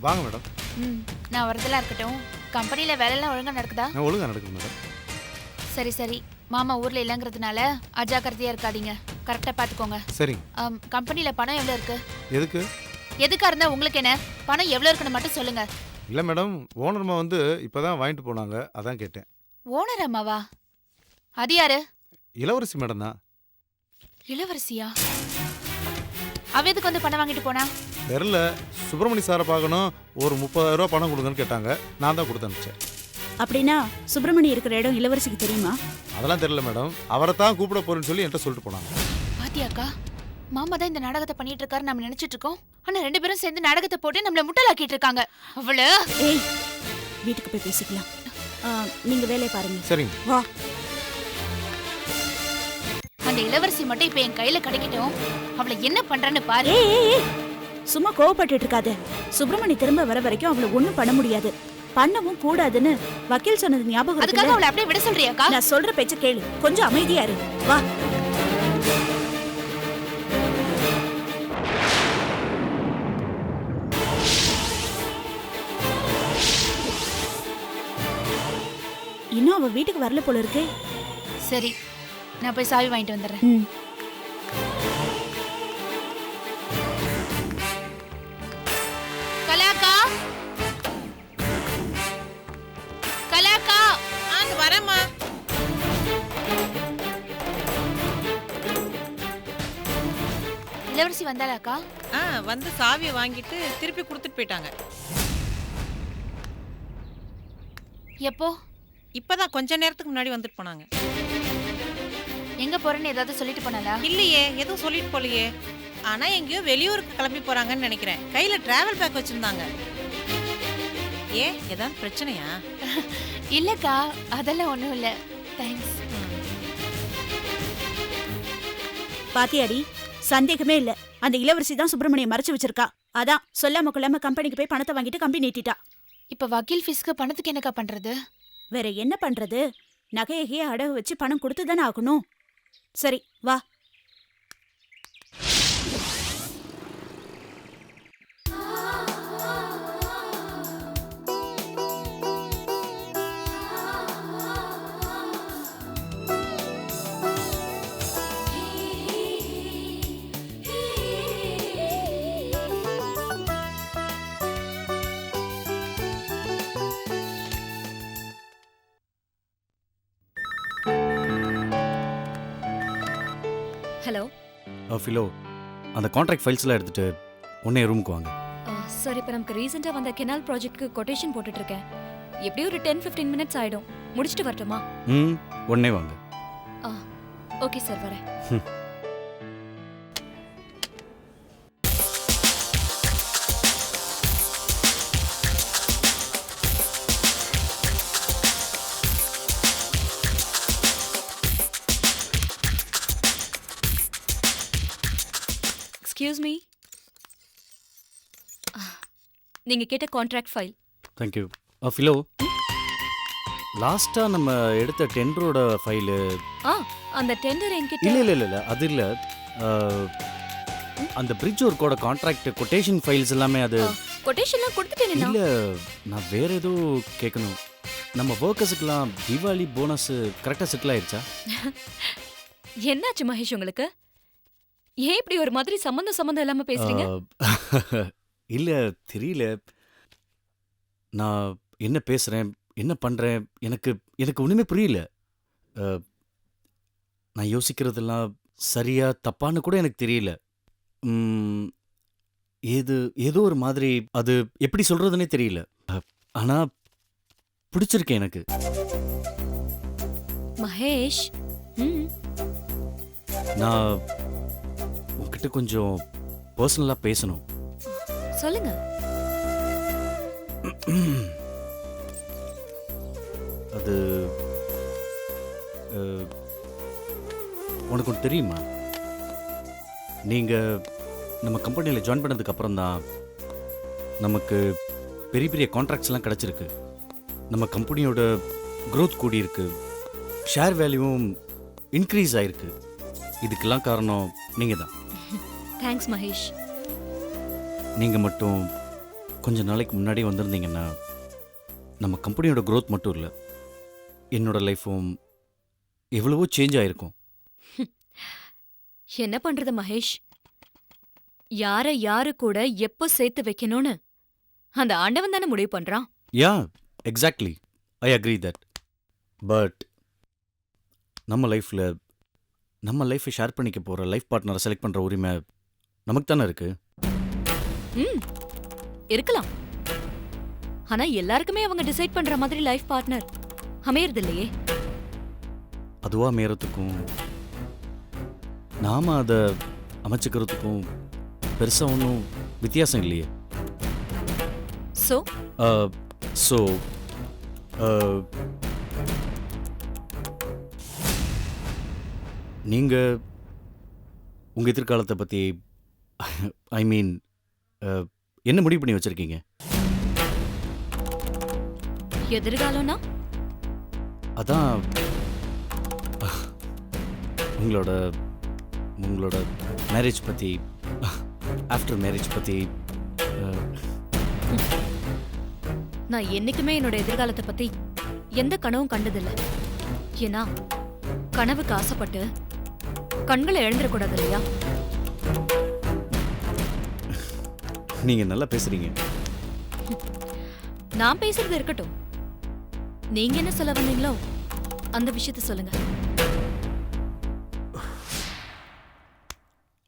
வாங்க மேடம்.
நான் வரதெல்லாம் இருக்கட்டும். கம்பெனில வேலையெல்லாம் ஒழுங்கா நடக்குதா?
ஒழுங்கா நடக்குது மேடம்.
சரி சரி, மாமா ஊர்ல இல்லங்கிறதுனால அஜாக்கிரதையா இருக்காதீங்க. கரெக்டா பாத்துக்கோங்க.
சரிங்க.
கம்பெனில பணம் எவ்வளவு இருக்கு?
எதுக்கு?
எதுக்கா இருந்தா உங்களுக்கு என்ன? பணம் எவ்வளவு இருக்குன்னு மட்டும் சொல்லுங்க.
இல்ல மேடம், ஓனர்மா வந்து இப்பதான் வாங்கிட்டு போனாங்க, அதான் கேட்டேன்.
ஓனர் அம்மாவா? அது யாரு?
இளவரசி மேடம் தான்.
இளவரசியா? அவ எதுக்கு வந்து பணம் வாங்கிட்டு போனா?
தெரியல, சுப்பிரமணி சாரை பார்க்கணும், ஒரு 30,000 ரூபாய் பணம் கொடுங்கன்னு கேட்டாங்க, நான் தான் கொடுத்து அனுப்பிச்சேன்.
அப்படின்னா சுப்பிரமணி இருக்கிற இடம் இளவரசிக்கு தெரியுமா?
அதெல்லாம் தெரியல மேடம், அவரை தான் கூப்பிட போறேன்னு சொல்லி என்கிட்ட சொல்லிட்டு போனாங்க.
பாத்தியாக்கா, மாமா தான் இந்த நாடகத்தை பண்ணிட்டு இருக்காரு நம்ம நினைச்சிட்டு இருக்கோம். ஆனா 2 பேரும் சேர்ந்து நாடகத்தை போட்டு நம்மள முட்டலாக்கிட்டு இருக்காங்க. அவள
ஏய், வீட்டுக்கு போய் பேசிக்கலாம். நீங்க வேலையை பாருங்க.
சரிங்க.
வா.
அந்த இளவரசி மட்டும் இப்ப என் கையில கிடைக்கட்டும். அவளை என்ன பண்றான்னு பாரு.
ஏய், சும்மா கோவப்பட்டுட்டு இருக்காத. சுப்பிரமணி திரும்ப வர வரைக்கும் அவளை ஒண்ணும் பண்ண முடியாது, பண்ணவும் கூடாதுன்னு வக்கீல் சொன்னது ஞாபகம்
அதுக்காக
இருக்குல்ல?
அவளை அப்படியே விட சொல்றியாக்கா?
நான் சொல்ற பேச்ச கேளு, கொஞ்சம் அமைதியா இரு. வா. இன்னும் அவ வீட்டுக்கு வரல போல இருக்கு.
சரி, நான் போய் சாவி வாங்கிட்டு வந்துடுறேன். கலாக்கா, கலாக்கா,
அங்க வரேம்மா.
இளவரசி வந்தாளாக்கா?
வந்து சாவியை வாங்கிட்டு திருப்பி கொடுத்துட்டு போயிட்டாங்க.
எப்போ?
இப்பதான் கொஞ்ச நேரத்துக்கு முன்னாடி வந்துட்டு போனாங்க.
எங்க போறேன்னு ஏதாவது சொல்லிட்டு போனாளா?
இல்லையே, எதுவும் சொல்லிட்டு போலையே. ஆனா எங்கேயோ வெளியூருக்கு கிளம்பி போறாங்கன்னு நினைக்கிறேன். கையில டிராவல் பேக் வச்சிருந்தாங்க. ஏதாவது பிரச்சனையா?
இல்லக்கா, அதெல்லாம் ஒண்ணும் இல்ல. தேங்க்ஸ்.
பாத்தியாடி, சந்தேகமே இல்ல, அந்த இளவரசி தான் சுப்பிரமணியை மறைச்சு வச்சிருக்கா. அதான் சொல்லாம கொள்ளாம கம்பெனிக்கு போய் பணத்தை வாங்கிட்டு கம்பெனி நீட்டிட்டா.
இப்ப வக்கீல் ஃபீஸ்க்கு பணத்துக்கு என்னக்கா பண்றது?
வேற என்ன பண்றது? நகையகைய அடகு வச்சு பணம் கொடுத்து தானே ஆகணும். சரி, வா.
ஹலோ.
ஃபிலோ, அந்த கான்ட்ராக்ட் ஃபைல்ஸ்லாம் எடுத்துட்டு உடனே ரூமுக்கு வாங்க.
சார், இப்போ நமக்கு ரீசெண்டாக வந்த கெனால் ப்ராஜெக்ட்க்கு கொட்டேஷன் போட்டுட்டு இருக்கேன். எப்படியும் ஒரு 10-15 மினிட்ஸ் ஆயிடும். முடிச்சுட்டு வரட்டுமா?
உடனே வாங்க.
ஓகே சார், வரேன். எக்ஸ்கியூஸ் மீ, நீங்க கேட்ட கான்ட்ராக்ட் ஃபைல்.
தேங்க்யூ. ஃபிலோ, லாஸ்ட்டாக நம்ம எடுத்த டெண்டரோட ஃபைலு.
அந்த டெண்டர் என்கிட்ட.
இல்லை அது இல்லை. அந்த பிரிட்ஜ் ஒர்க்கோட கான்ட்ராக்ட் கொட்டேஷன் ஃபைல்ஸ் எல்லாமே. அது
கொட்டேஷன்லாம் கொடுத்துட்டேன்.
இல்லை, நான் வேற ஏதோ கேட்கணும். நம்ம ஒர்க்கர்ஸுக்கெல்லாம் தீபாவளி போனஸ் கரெக்டாக செட்டில் ஆயிடுச்சா?
என்னாச்சு மகேஷ் உங்களுக்கு? ஏன் இப்படி ஒரு மாதிரி சம்மந்தம் இல்லாம பேசுறீங்க?
இல்ல, தெரியல. நான் என்ன பேசுறேன், என்ன பண்றேன், எனக்கு ஒண்ணுமே புரியல. நான் யோசிக்கிறதெல்லாம் சரியா தப்பான்னு கூட எனக்கு தெரியல. ஏதோ ஒரு மாதிரி, அது எப்படி சொல்றதுன்னே தெரியல. ஆனா பிடிச்சிருக்கேன் எனக்கு.
மகேஷ்,
நான் உங்ககிட்ட கொஞ்சம் பர்சனலா பேசணும்.
சொல்லுங்க.
அது தெரியுமா, நீங்கள் நம்ம கம்பெனியில் ஜாயின் பண்ணதுக்கு அப்புறம் தான் நமக்கு பெரிய பெரிய கான்ட்ராக்ட்ஸ்லாம் கிடச்சிருக்கு. நம்ம கம்பெனியோட க்ரோத் கூடியிருக்கு, ஷேர் வேல்யூவும் இன்க்ரீஸ் ஆயிருக்கு. இதுக்கெல்லாம் காரணம் நீங்கள் தான்.
தேங்க்ஸ் மகேஷ்.
நீங்கள் மட்டும் கொஞ்ச நாளைக்கு முன்னாடி வந்திருந்தீங்கன்னா நம்ம கம்பெனியோட க்ரோத் மட்டும் இல்லை, என்னோட லைஃப்பும் எவ்வளவோ சேஞ்ச் ஆயிருக்கும்.
என்ன பண்றது மகேஷ், யாரு கூட எப்போ சேர்த்து வைக்கணும்னு அந்த ஆண்டவன் தானே முடிவு பண்றான்.
Yeah exactly, I agree that. But நம்ம லைஃப்பை ஷேர் பண்ணிக்க போகிற லைஃப் பார்ட்னரை செலக்ட் பண்ணுற உரிமை நமக்கு தானே இருக்கு.
இருக்கலாம், ஆனா எல்லாருக்குமே அவங்க டிசைட் பண்ற மாதிரி லைஃப் பார்ட்னர் அமையறது இல்லையே.
அதுவா அமையறதுக்கும் நாம அதை அமைச்சுக்கிறதுக்கும் பெருசா ஒன்றும் வித்தியாசம் இல்லையே. ஸோ நீங்க உங்க எதிர்காலத்தை பத்தி ஐ மீன் என்ன முடிவு பண்ணி வச்சிருக்கீங்க?
எதிர்காலம்னா
அதான் உங்களோட மேரேஜ் பத்தி, ஆஃப்டர் மேரேஜ் பத்தி.
நான் என்னைக்குமே என்னோட எதிர்காலத்தை பத்தி எந்த கனவும் கண்டதில்லை. ஏன்னா கனவுக்கு ஆசைப்பட்டு கண்களை இழந்துடக்கூடாது இல்லையா?
நீங்க நல்லா பேசுறீங்க.
நான் பேசுறது இருக்கட்டும், நீங்க என்ன சொல்ல வந்தீங்களோ அந்த விஷயத்தை சொல்லுங்க.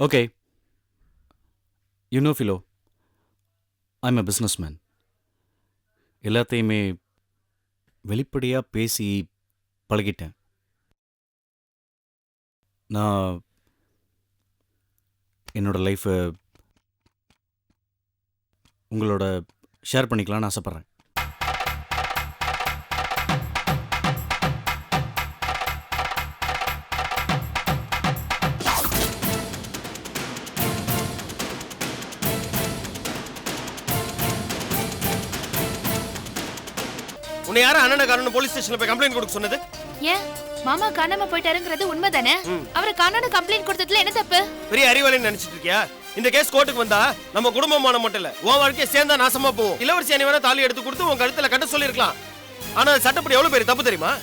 Okay, you know Philo, I am a businessman. எல்லாத்தையுமே வெளிப்படையாக பேசி பழகிட்டேன். நான் என்னோட லைஃப்பை உங்களோட ஷேர் பண்ணிக்கலான்னு ஆசைப்பட்றேன்.
உன்னை யாரும் அண்ணனை காரணம் போலீஸ் ஸ்டேஷன்ல போய் கம்ப்ளைண்ட் கொடுக்க சொன்னது?
ஏன் மாமா காணாம போயிட்டாருங்கிறது உண்மைதானே? அவரை காணாம கம்ப்ளைண்ட் கொடுத்ததுல என்ன தப்பு?
பெரிய அறிவாளின்னு நினைச்சிட்டு இருக்கியா? இந்த கேஸ் கோர்ட்டுக்கு வந்தா நம்ம குடும்பமான மட்டும் இல்ல, உன் வாழ்க்கையை சேர்ந்தா நாசமா போகும். இளவரசி அணி வேணா தாலி எடுத்து கொடுத்து உன் கழுத்துல கட்ட சொல்லிருக்கலாம். ஆனா சட்டப்படி எவ்வளவு பேர் தப்பு தெரியுமா?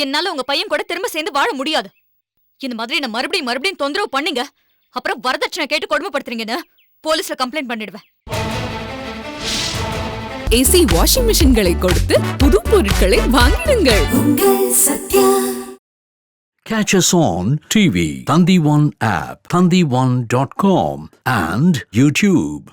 என்னால உங்க பையன் கூட திரும்ப சேர்ந்து வாழ முடியாது. இந்த மாதிரி நான் மறுபடியும் தொந்தரவு பண்ணீங்க, அப்புறம் வரதட்சணை கேட்டு கொடுமைப்படுத்துறீங்கன்னு போலீஸ்ல கம்ப்ளைண்ட் பண்ணிடுவேன்.
ஏசி வாஷிங் மிஷின்களை கொடுத்து புது பொருட்களை வாங்கிடுங்கள்.
Catch us on TV, Thandivan app, thandivan.com and YouTube.